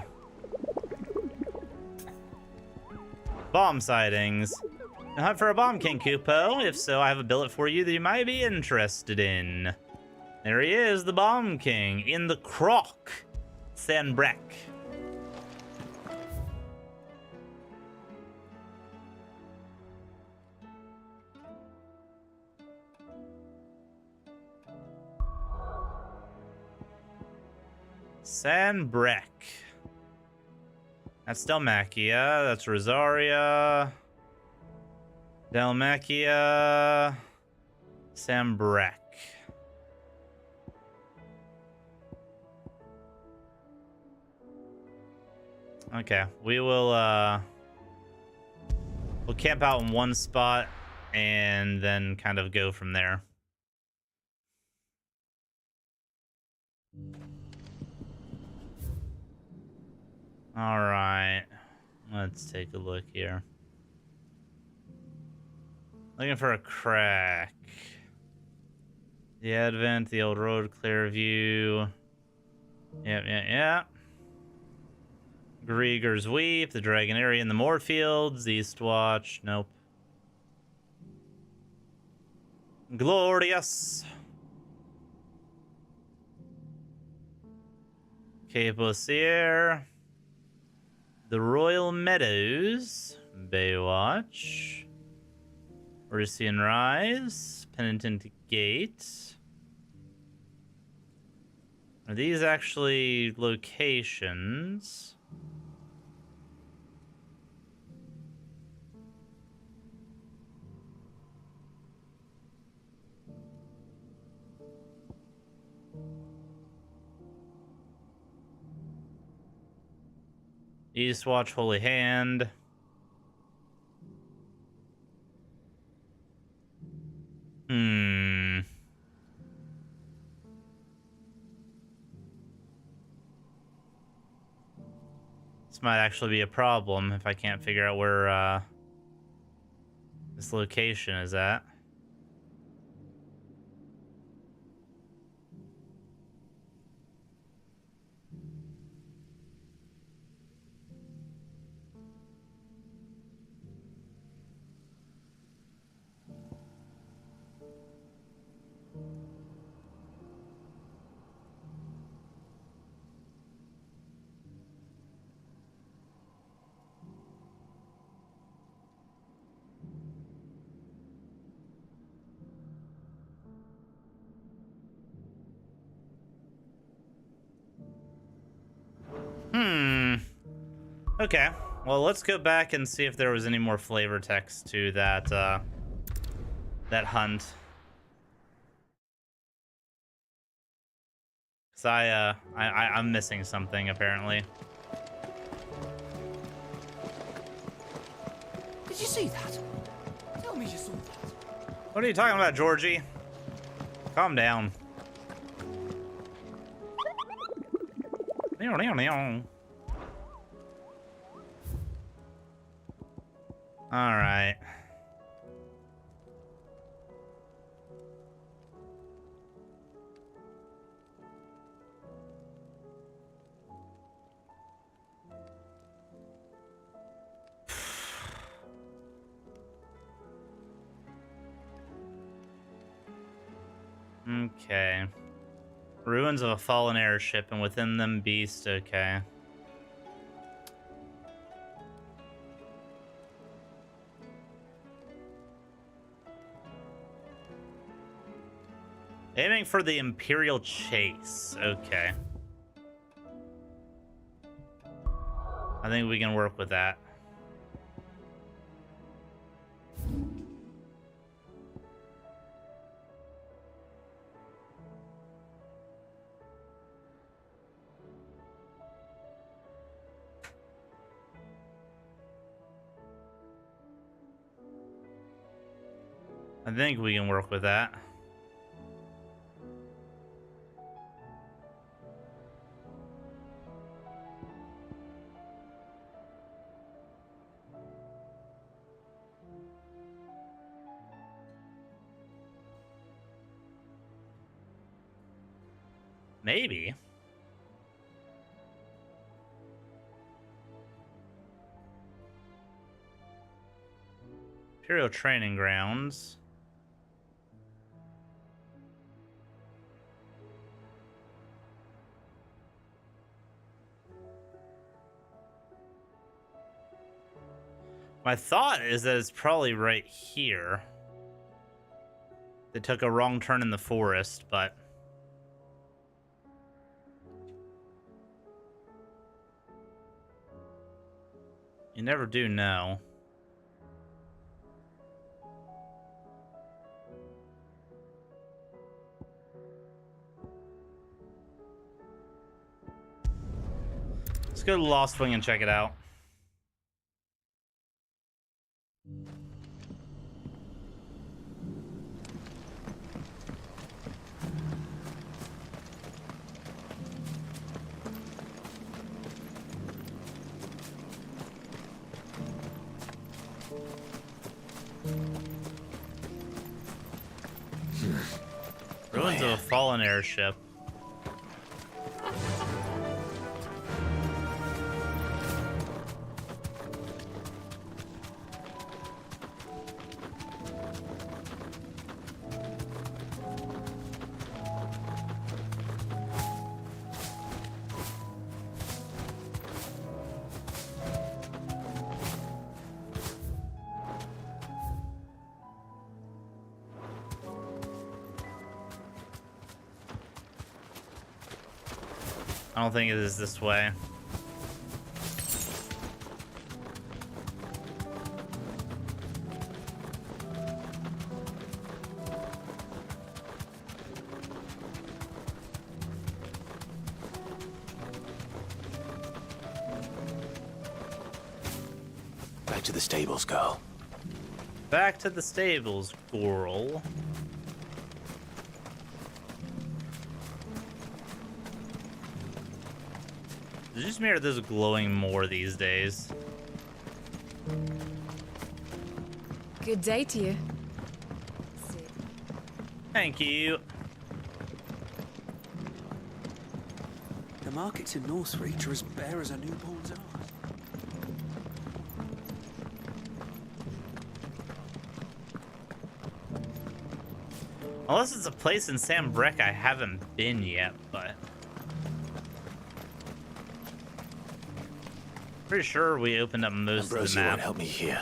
Bomb sightings. A hunt for a bomb king, Kupo. If so, I have a billet for you that you might be interested in. There he is, the bomb king, in the croc. Sanbrek. Sanbrek. That's Dalmacia. That's Rosaria. Dalmacia. Sanbrek. Okay, we will we'll camp out in one spot and then kind of go from there. All right, let's take a look here. Looking for a crack. The Advent, the Old Road, Clearview. Yep. Grieger's Weep, the Dragon Area in the Moorfields, Eastwatch, nope. Glorious. Cape Osier. The Royal Meadows, Baywatch. Orician Rise, Penitent Gate. Are these actually locations? Eastwatch, Holy Hand. This might actually be a problem if I can't figure out where this location is at. Okay, well, let's go back and see if there was any more flavor text to that that hunt. Cause I'm missing something apparently. Did you see that? Tell me you saw that. What are you talking about, Georgie? Calm down. All right. Okay. Ruins of a fallen airship, and within them beast. Okay. Aiming for the Imperial Chase. Okay. I think we can work with that. I think we can work with that. Maybe. Imperial Training Grounds. My thought is that it's probably right here. They took a wrong turn in the forest, but... you never do know. Let's go to Lost Wing and check it out. Ruins of a fallen airship. I don't think it is this way. Back to the stables, girl. Back to the stables, girl. Is it just me or there's glowing more these days? Good day to you. Thank you. The markets in Northreach are as bare as a newborn's arse. Unless it's a place in Sam Breck I haven't been yet, but pretty sure we opened up most of the map. Won't help me here.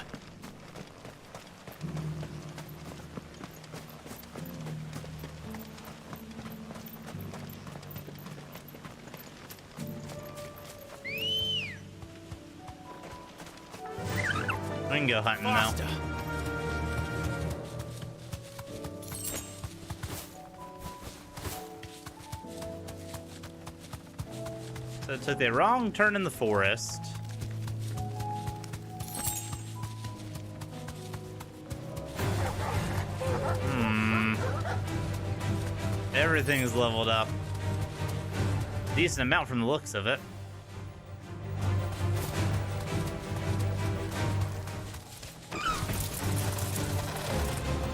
We can go hunting now. So it took the wrong turn in the forest. Everything's leveled up. Decent amount from the looks of it.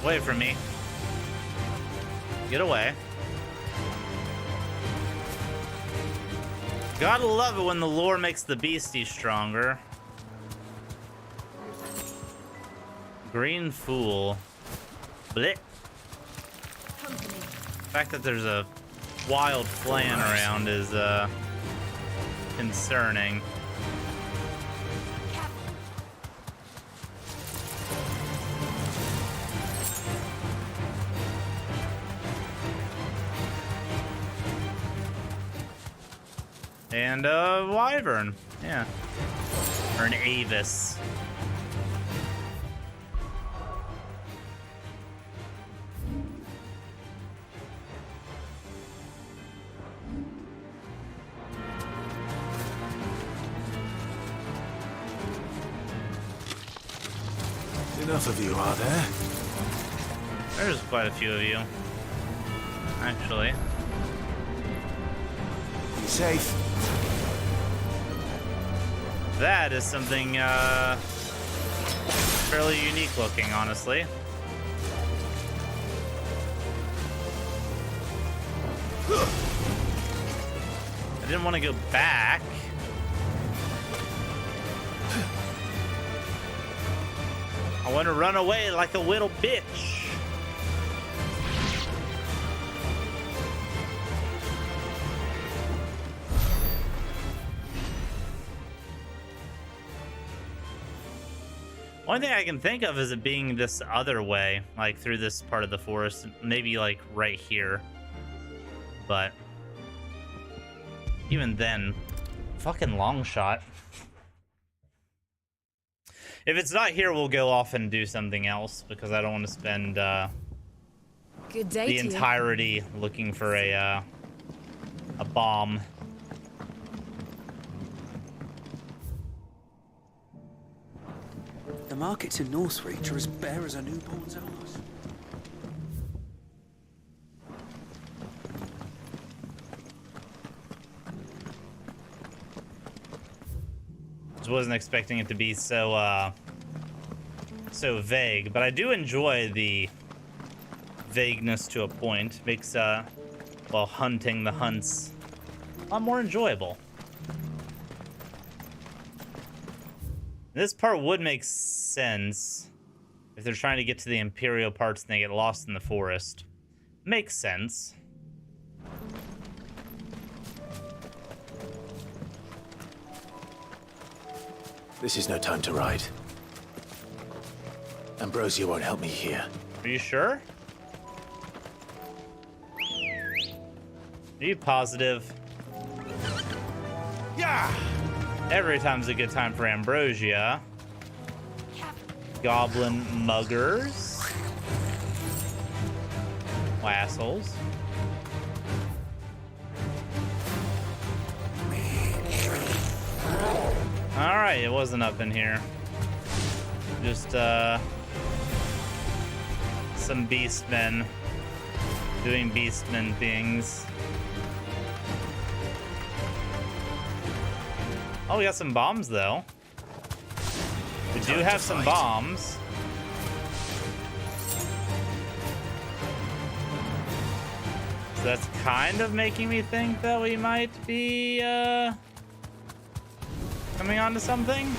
Away from me. Get away. Gotta love it when the lore makes the beastie stronger. Green Fool. Blech. The fact that there's a wild flan around is concerning. And a wyvern, yeah, or an avis. Enough of you, are there? There's quite a few of you, actually. Be safe. That is something fairly unique looking, honestly. I didn't want to go back. I want to run away like a little bitch. One thing I can think of is it being this other way, like through this part of the forest, maybe like right here. But even then, fucking long shot. If it's not here, we'll go off and do something else because I don't want to spend Good day the to entirety looking for a bomb. The markets in Northreach are as bare as a newborn's arse. Just wasn't expecting it to be so so vague, but I do enjoy the vagueness to a point. Makes well, hunting the hunts a lot more enjoyable. This part would make sense if they're trying to get to the Imperial parts and they get lost in the forest. Makes sense. This is no time to ride. Ambrosia won't help me here. Are you sure? Are you positive? Yeah. Every time's a good time for Ambrosia. Goblin muggers. Assholes. Alright, it wasn't up in here. Just, some beastmen doing beastmen things. Oh, we got some bombs, though. We do have some bombs. So that's kind of making me think that we might be, coming on to something.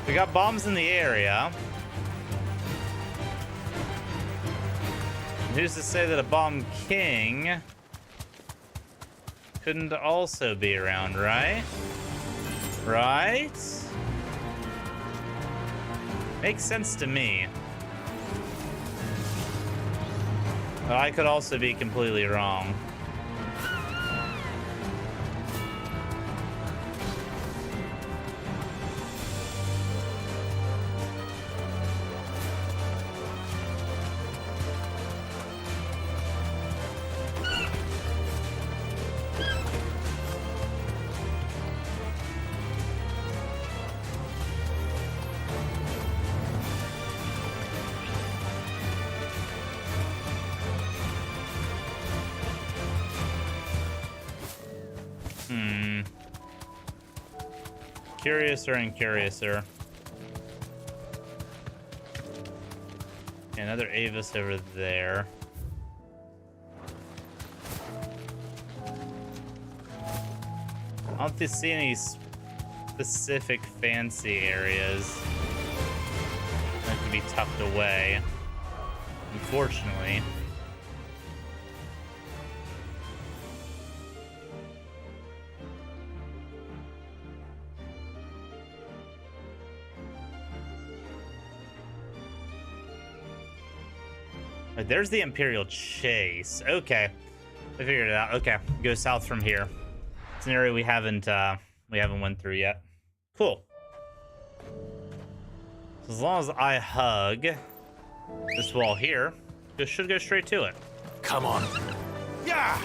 We got bombs in the area. Who's to say that a bomb king couldn't also be around, right? Right? Makes sense to me. But I could also be completely wrong. Curiouser and curiouser. Another Avis over there. I don't see any specific fancy areas that can be tucked away, unfortunately. There's the Imperial Chase. Okay, I figured it out. Okay, go south from here. It's an area we haven't went through yet. Cool. So as long as I hug this wall here, this should go straight to it. Come on. Yeah.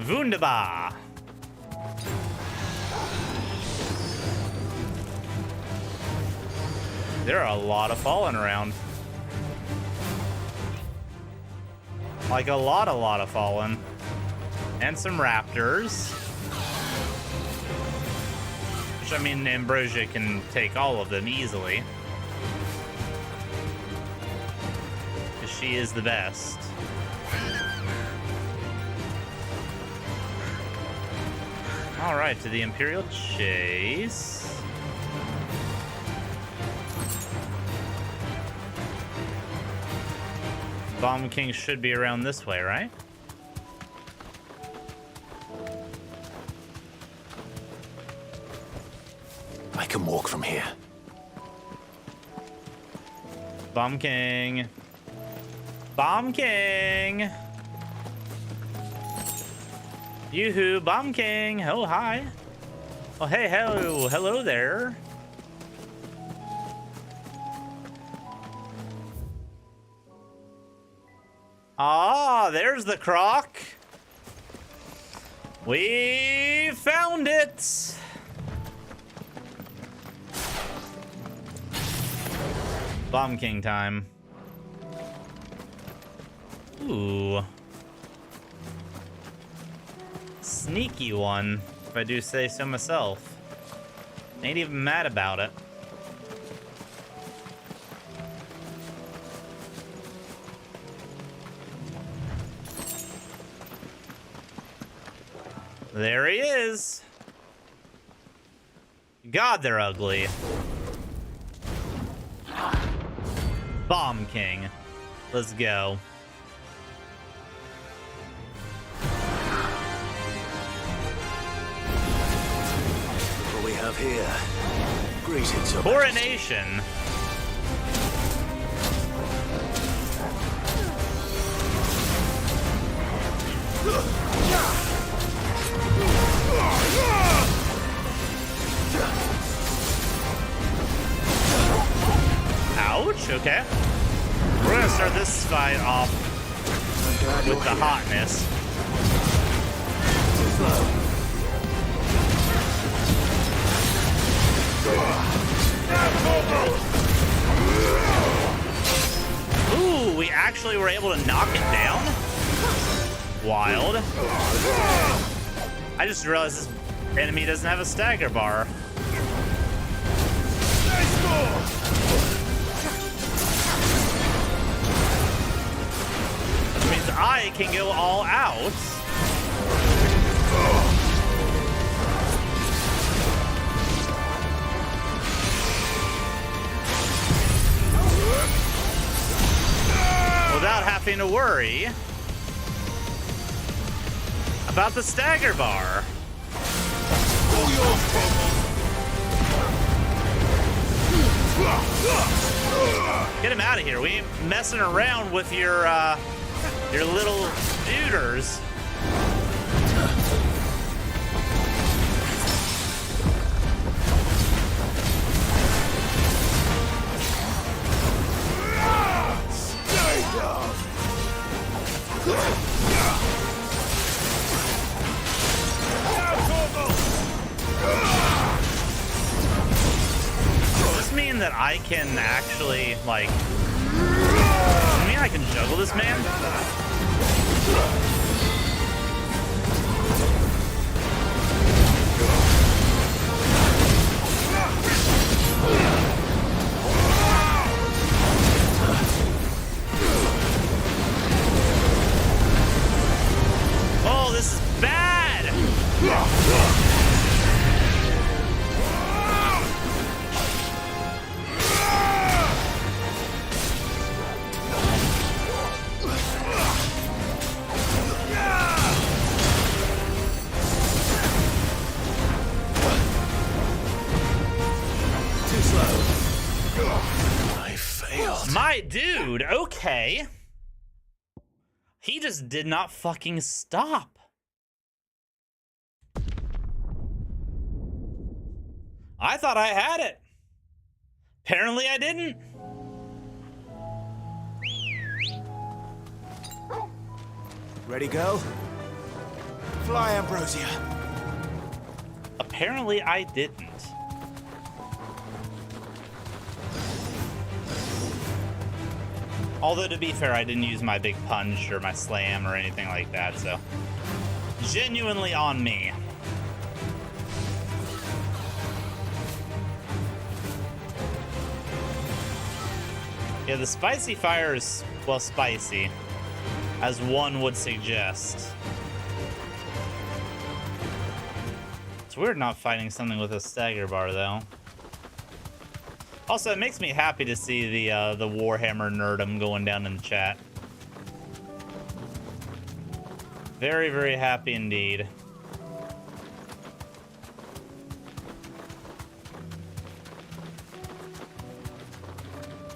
Wunderbar. There are a lot of fallen around. Like a lot of fallen. And some raptors. Which, I mean, Ambrosia can take all of them easily. Because she is the best. Alright, to the Imperial Chase. Bomb King should be around this way, right? I can walk from here. Bomb King. Bomb King. Yoo-hoo, Bomb King. Oh, hi. Oh, hey, hello there. Ah, there's the croc. We found it. Bomb King time. Ooh. Sneaky one, if I do say so myself. Ain't even mad about it. There he is. God, they're ugly. Bomb King. Let's go. What we have here? Greetings, Your Coronation. Ouch, okay. We're gonna start this fight off with the hotness. Ooh, we actually were able to knock it down? Wild. I just realized this enemy doesn't have a stagger bar. Which means I can go all out. Without having to worry about the stagger bar. Get him out of here. We ain't messing around with your little duders. Does this mean that I can actually, like... Does it mean I can juggle this man? Oh, this is bad! Too slow. I failed. My dude, okay. He just did not fucking stop. I thought I had it. Apparently I didn't. Ready, go? Fly, Ambrosia. Apparently I didn't. Although, to be fair, I didn't use my big punch or my slam or anything like that, so genuinely on me. Yeah, the spicy fire is, well, spicy, as one would suggest. It's weird not fighting something with a stagger bar, though. Also, it makes me happy to see the Warhammer nerdum going down in the chat. Very, very happy indeed.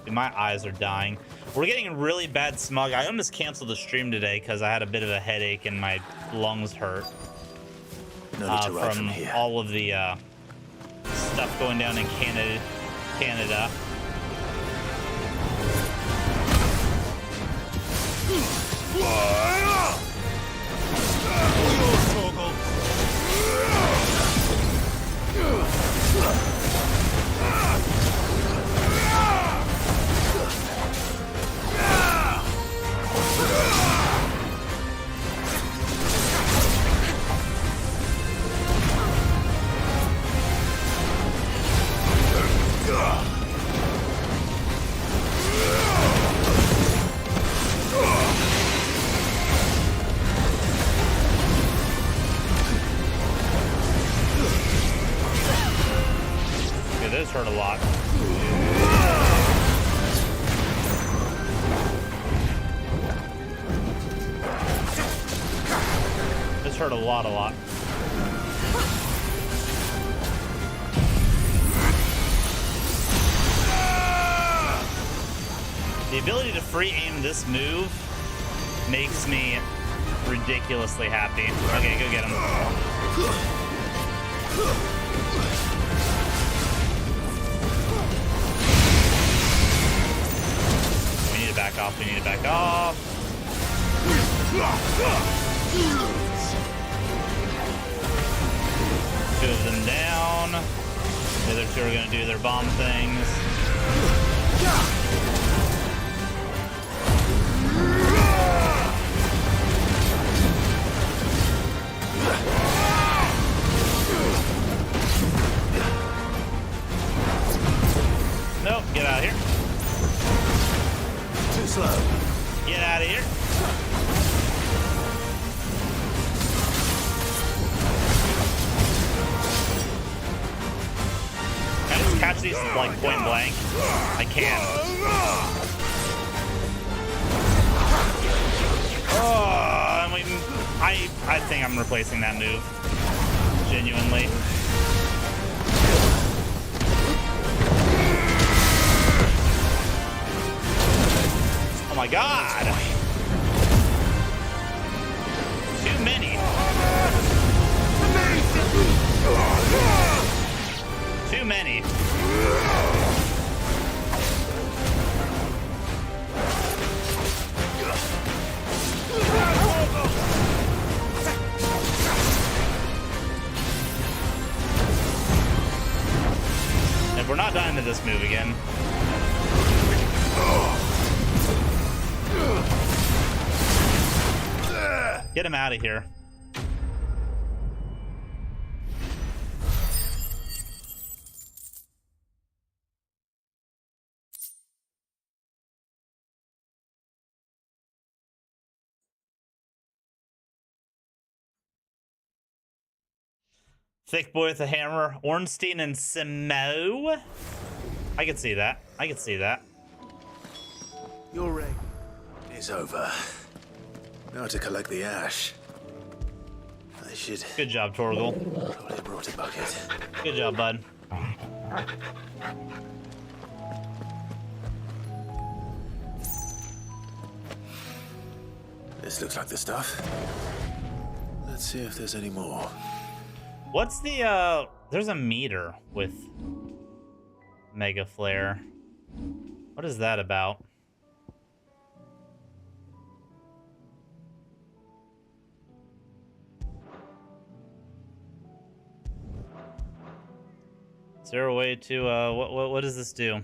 Dude, my eyes are dying. We're getting really bad smog. I almost canceled the stream today because I had a bit of a headache and my lungs hurt. No need to ride from here. all of the stuff going down in Canada. Yeah, those hurt a lot. This hurt a lot. The ability to free aim this move makes me ridiculously happy. Okay, go get him. We need to back off. We need to back off. Two of them down. The other two are going to do their bomb things. catch these like point blank? I can. Oh, I think I'm replacing that move. Genuinely. Oh my god! Too many. Too many. And we're not dying to this move again. Get him out of here. Thick boy with a hammer. Ornstein and Simo. I can see that. I can see that. Your reign is over. Now to collect the ash. I should. Good job, Torgal. Probably brought a bucket. Good job, bud. This looks like the stuff. Let's see if there's any more. What's the, there's a meter with Mega Flare. What is that about? Is there a way to, what does this do?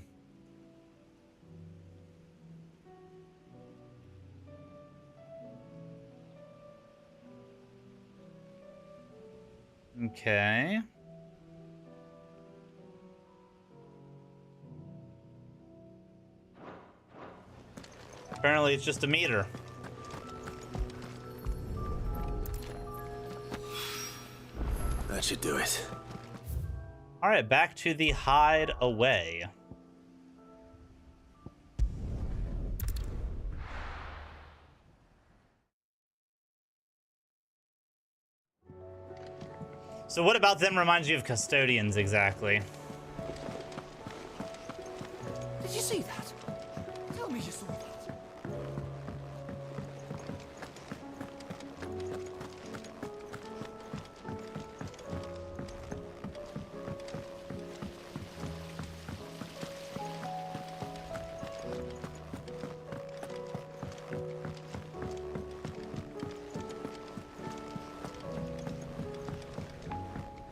Okay. Apparently it's just a meter. That should do it. All right, back to the hideaway. So what about them reminds you of custodians exactly? Did you see that? Tell me you saw that.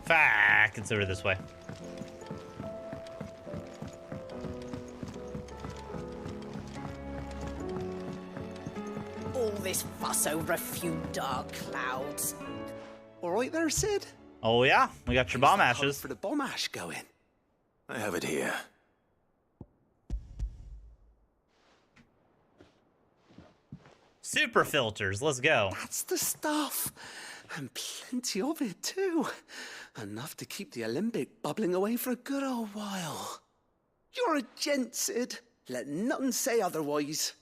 Fuck, it's over this way. All this fuss over a few dark clouds. All right there, Sid? Oh yeah, we got your bomb How's ashes. for the bomb ash going? I have it here. Super filters, let's go. That's the stuff. And plenty of it, too. Enough to keep the Olympic bubbling away for a good old while. You're a gent, Sid. Let nothing say otherwise.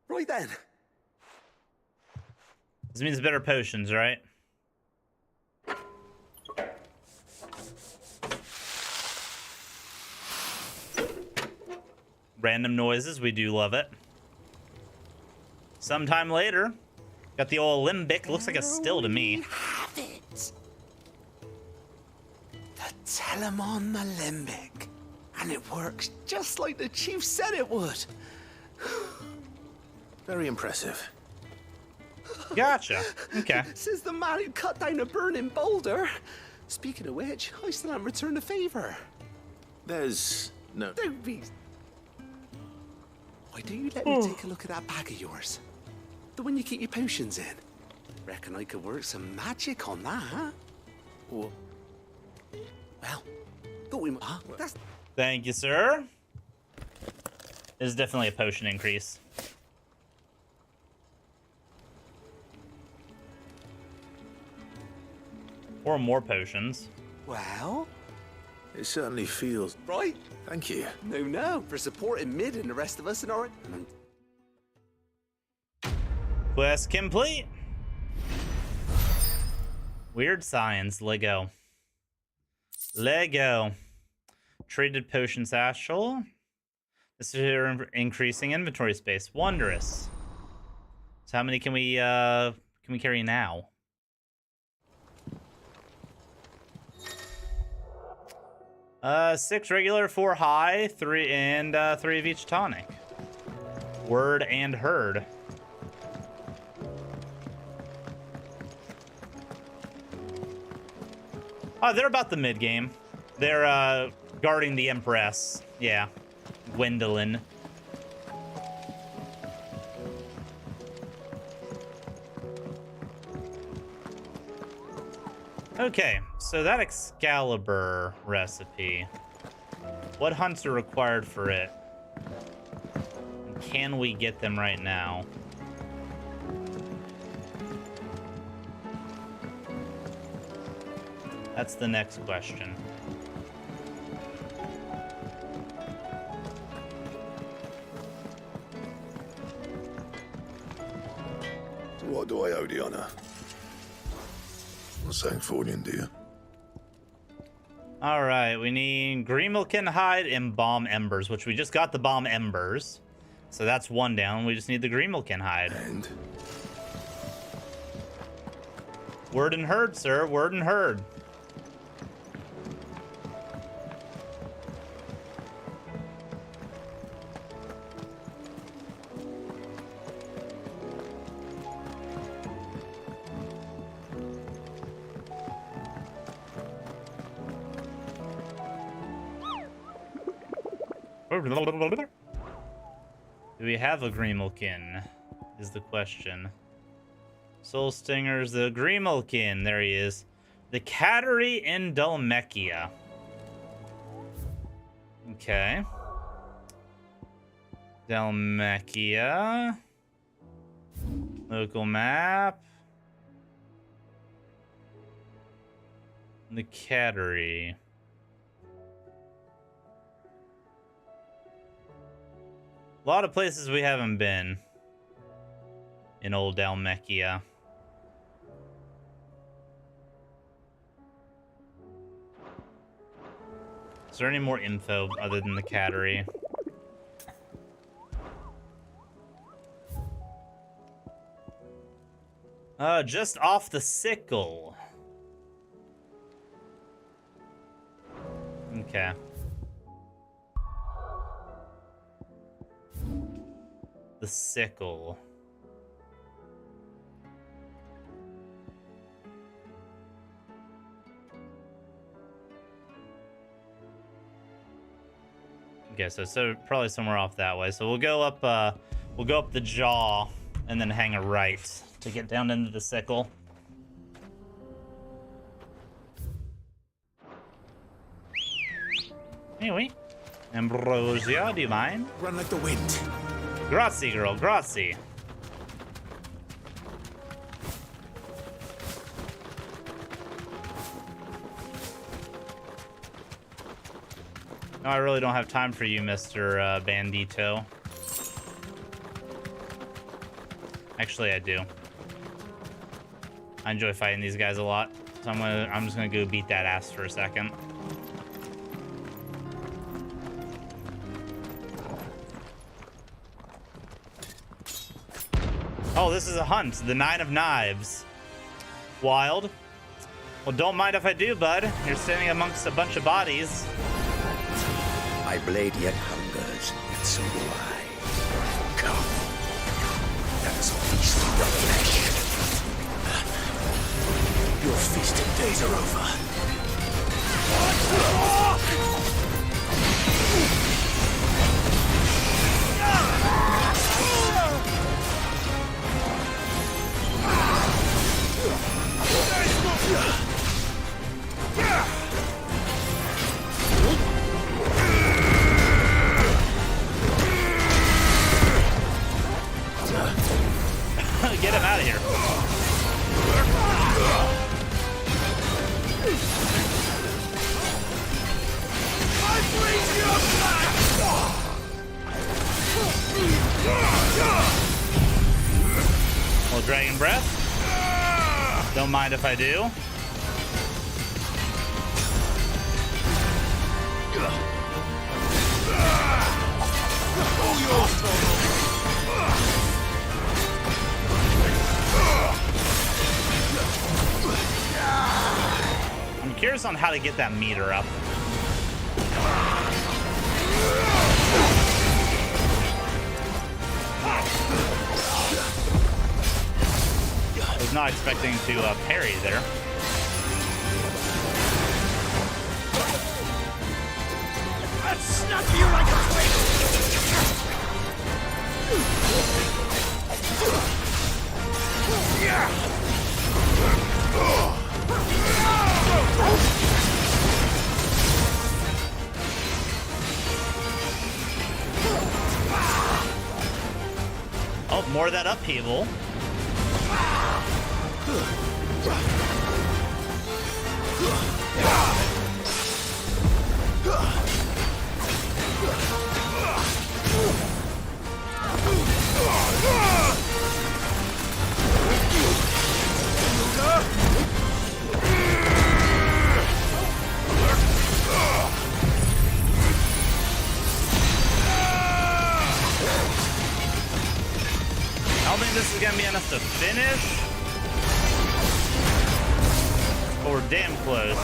Right then. This means better potions, right? Random noises, we do love it. Sometime later, got the old Limbic. Looks like a still to me. Have it. The Telemon Alembic. And it works just like the chief said it would. Very impressive. Gotcha. Okay. Says the man who cut down a burning boulder. Speaking of which, I still haven't returned the favor. There's no... Don't be... Why don't you let me take a look at that bag of yours? The one you keep your potions in. Reckon I could work some magic on that, huh? Well, thought we might... Huh? That's... Thank you, sir. This is definitely a potion increase. Or more potions. Well, It certainly feels... Right? Thank you. No, for supporting Mid and the rest of us in our... Quest complete. Weird science, Lego. Traded potion satchel. This is increasing inventory space. Wondrous. So how many can we carry now? Six regular, 4 high, 3 and 3 of each tonic. Word and herd. Oh, they're about the mid game. They're guarding the Empress. Yeah, Gwendolyn. Okay, so that Excalibur recipe. What hunts are required for it? Can we get them right now? That's the next question. So what do I owe the honor? Saying Fordian, do you? All right, we need Greenmilkin hide and bomb embers, which we just got the bomb embers. So that's one down. We just need the Greenmilkin hide. And? Word and herd, sir. Word and herd. Do we have a Greenmilkin? Is the question. Soul Stingers, the Greenmilkin. There he is. The Cattery in Dhalmekia. Okay. Dhalmekia. Local map. The Cattery. A lot of places we haven't been in old Dhalmekia. Is there any more info other than the Cattery? Just off the sickle. Okay. The sickle. Okay, so probably somewhere off that way. So we'll go up the jaw and then hang a right to get down into the sickle. Anyway, Ambrosia, do you mind? Run like the wind. Grazie, girl, grazie. No, I really don't have time for you, Mr. Bandito. Actually, I do. I enjoy fighting these guys a lot, so I'm just gonna go beat that ass for a second. Oh, this is a hunt. The 9 of Knives. Wild. Well, don't mind if I do, bud. You're standing amongst a bunch of bodies. My blade yet hungers, and so do I. Come. Let us feast on your flesh. Your feasting days are over. Get him out of here. Dragon Breath. Don't mind if I do. I'm curious on how to get that meter up. I was not expecting to parry there. I'd snap you like a Oh, more of that upheaval. I don't think this is gonna be enough to finish. But we're damn close.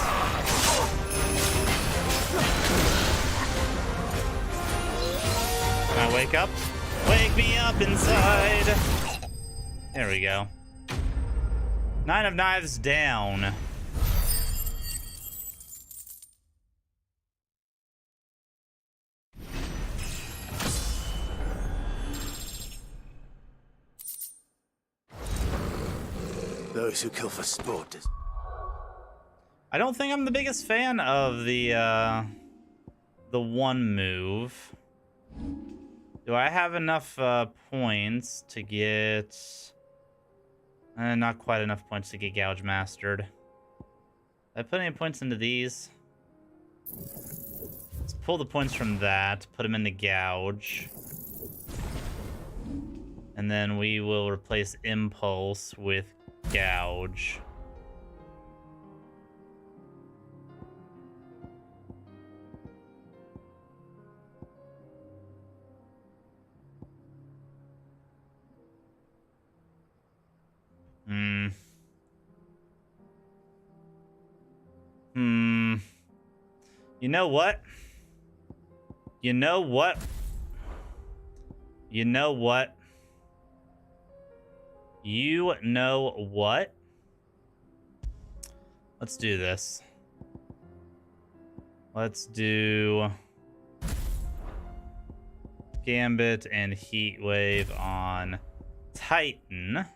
Can I wake up? Wake me up inside. There we go. 9 of Knives down. Those who kill for sport. I don't think I'm the biggest fan of the one move. Do I have enough points to get... not quite enough points to get Gouge mastered. Did I put any points into these? Let's pull the points from that, put them into Gouge. And then we will replace Impulse with Gouge. You know what? You know what? You know what? You know what? Let's do this. Let's do Gambit and Heat Wave on Titan.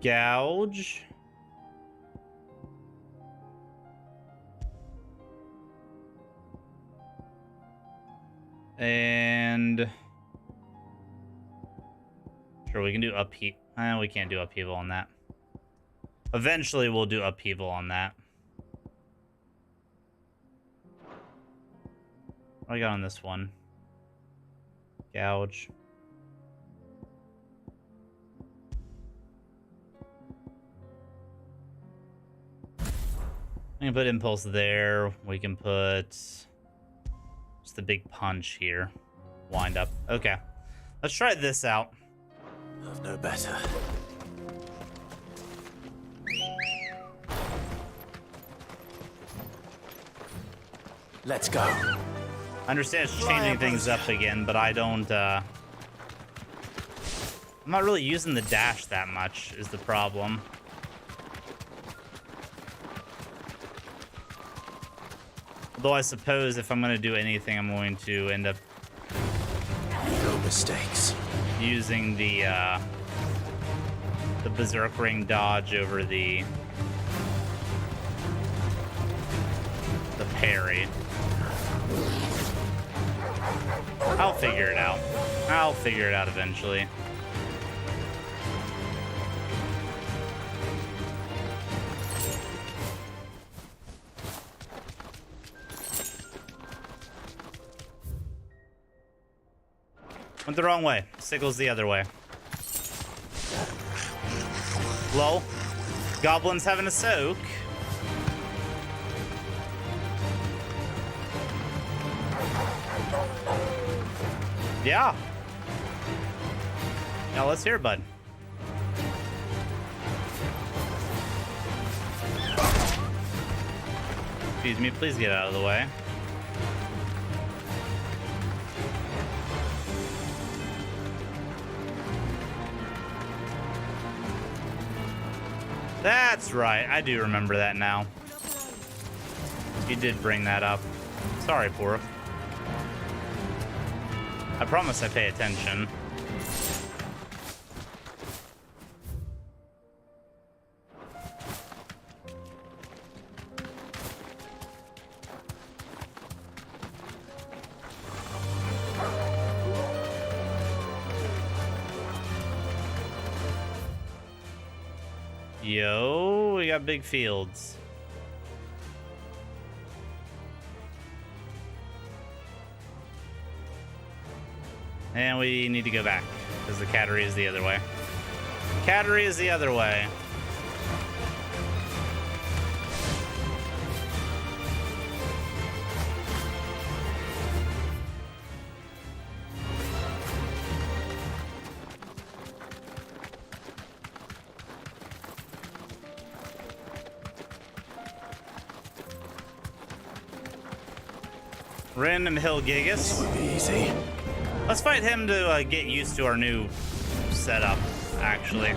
Gouge. And sure, we can do upheaval. We can't do upheaval on that. Eventually, we'll do upheaval on that. What do I got on this one? Gouge. We can put Impulse there. We can put just the big punch here. Wind up. Okay. Let's try this out. I've no better. Let's go. I understand it's changing things up again, but I don't, I'm not really using the dash that much, is the problem. Although I suppose if I'm going to do anything, I'm going to end up... No mistakes. Using the Berserk Ring dodge over the parry. I'll figure it out. I'll figure it out eventually. Went the wrong way. Sickles the other way. Lol. Goblins having a soak. Yeah. Now let's hear it, bud. Excuse me, please get out of the way. That's right. I do remember that now. You did bring that up. Sorry, Pork. I promise I pay attention. Yo, we got big fields. And we need to go back, because the cattery is the other way. Cattery is the other way. Random Hill Gigas. Easy. Let's fight him to get used to our new setup, actually.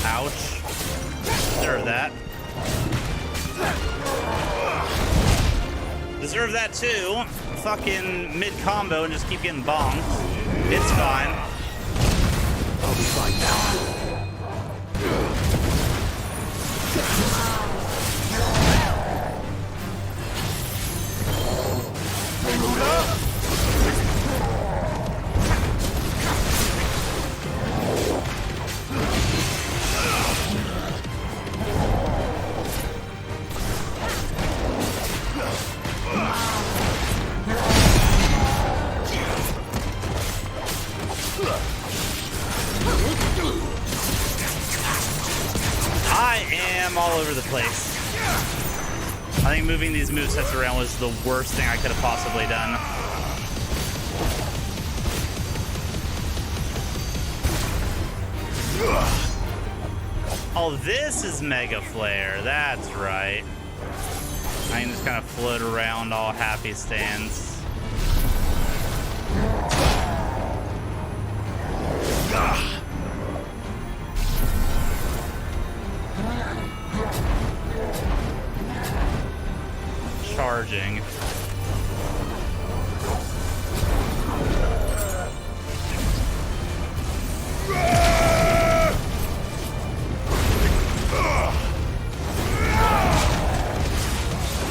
Ouch. Deserve that. Deserve that too. Fucking mid-combo and just keep getting bombed. It's fine. I'll be fine now. All over the place. I think moving these movesets around was the worst thing I could have possibly done. Oh, this is Mega Flare. That's right. I can just kind of float around all happy stands. Charging.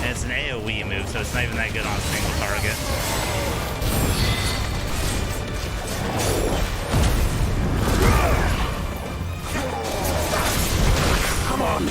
And it's an AoE move, so it's not even that good on a single target. Come on.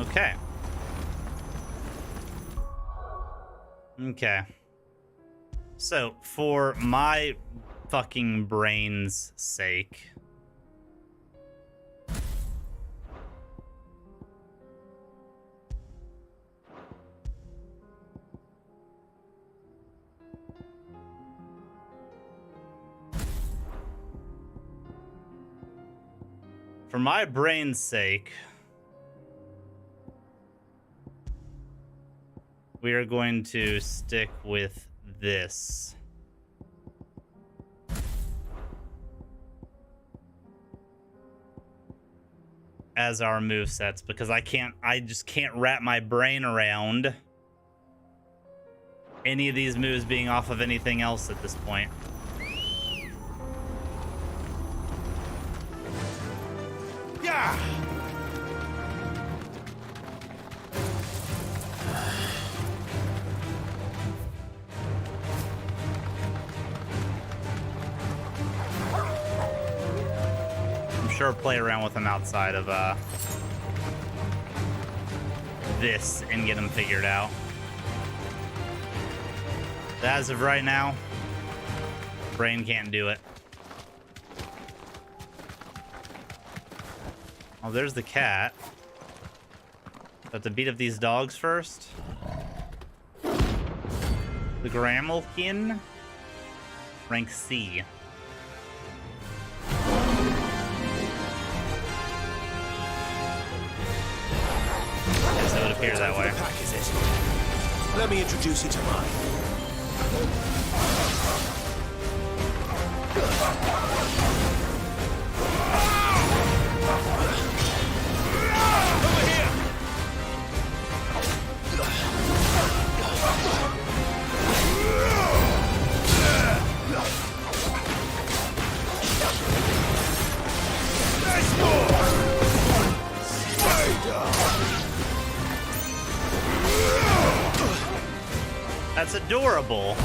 Okay. Okay. So, for my fucking brain's sake, For my brain's sake, we are going to stick with this. As our movesets, because I just can't wrap my brain around any of these moves being off of anything else at this point. Yeah. I'm sure play around with them outside of this and get them figured out. But as of right now, brain can't do it. Oh, there's the cat. Have to beat up these dogs first. The Gramelkin, rank C. Yes, it would appear that way. Pack, is it? Let me introduce you to mine. Over here! Nice move! Stay down! That's adorable.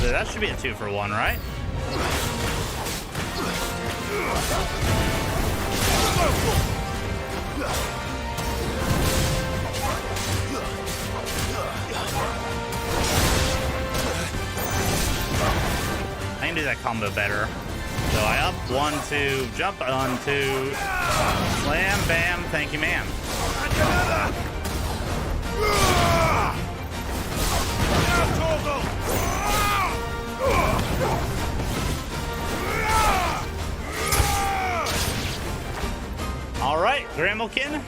That should be a 2-for-1, right? I can do that combo better. So I up, 1, 2, jump on 2, slam, bam, thank you, ma'am. All right, Gramelkin.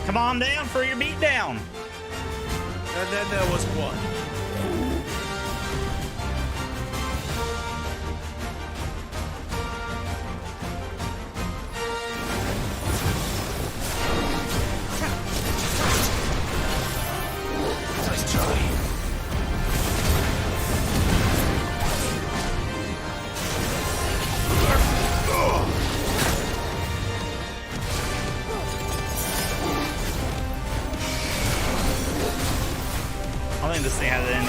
Come on down for your beatdown. And then there was one. Nice try. I don't think this thing has any,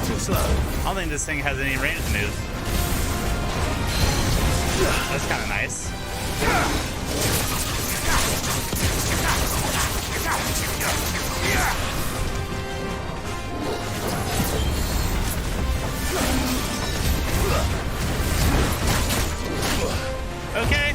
Too slow. I don't think this thing has any range moves. That's kind of nice. Okay.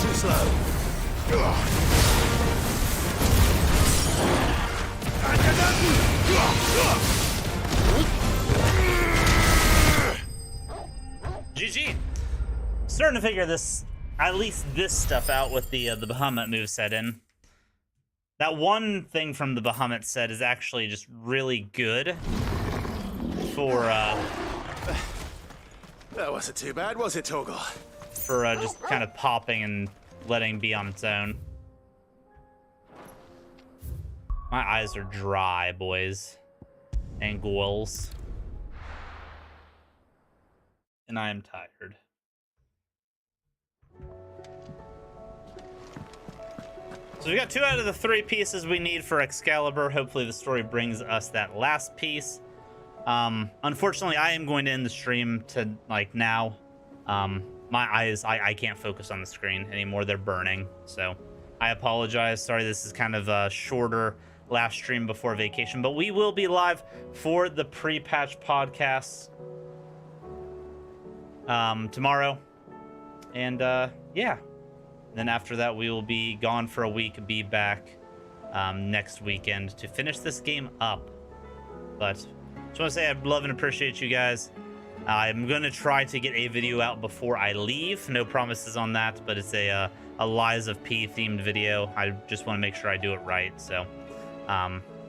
Too slow. GG. Starting to figure this, at least this stuff out with the Bahamut moveset in. That one thing from the Bahamut set is actually just really good for That wasn't too bad, was it, Torgal? For just kind of popping and letting be on its own. My eyes are dry, boys and girls. And I am tired. So we got 2 out of the 3 pieces we need for Excalibur. Hopefully the story brings us that last piece. Unfortunately, I am going to end the stream to now. My eyes, I can't focus on the screen anymore. They're burning. So I apologize. Sorry, this is kind of a shorter last stream before vacation, but we will be live for the pre-patch podcast tomorrow. And yeah. Then after that, we will be gone for a week, be back next weekend to finish this game up. But just want to say I love and appreciate you guys. I'm going to try to get a video out before I leave. No promises on that, but it's a Lies of P themed video. I just want to make sure I do it right. So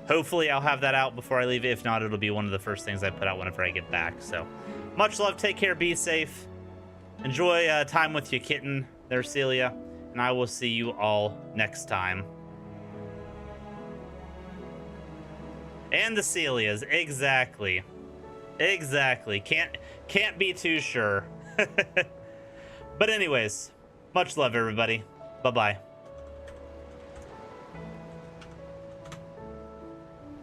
hopefully I'll have that out before I leave. If not, it'll be one of the first things I put out whenever I get back. So much love. Take care. Be safe. Enjoy time with your kitten there, Celia. And I will see you all next time. And the Celias, exactly. Exactly. Can't be too sure. But anyways, much love, everybody. Bye-bye.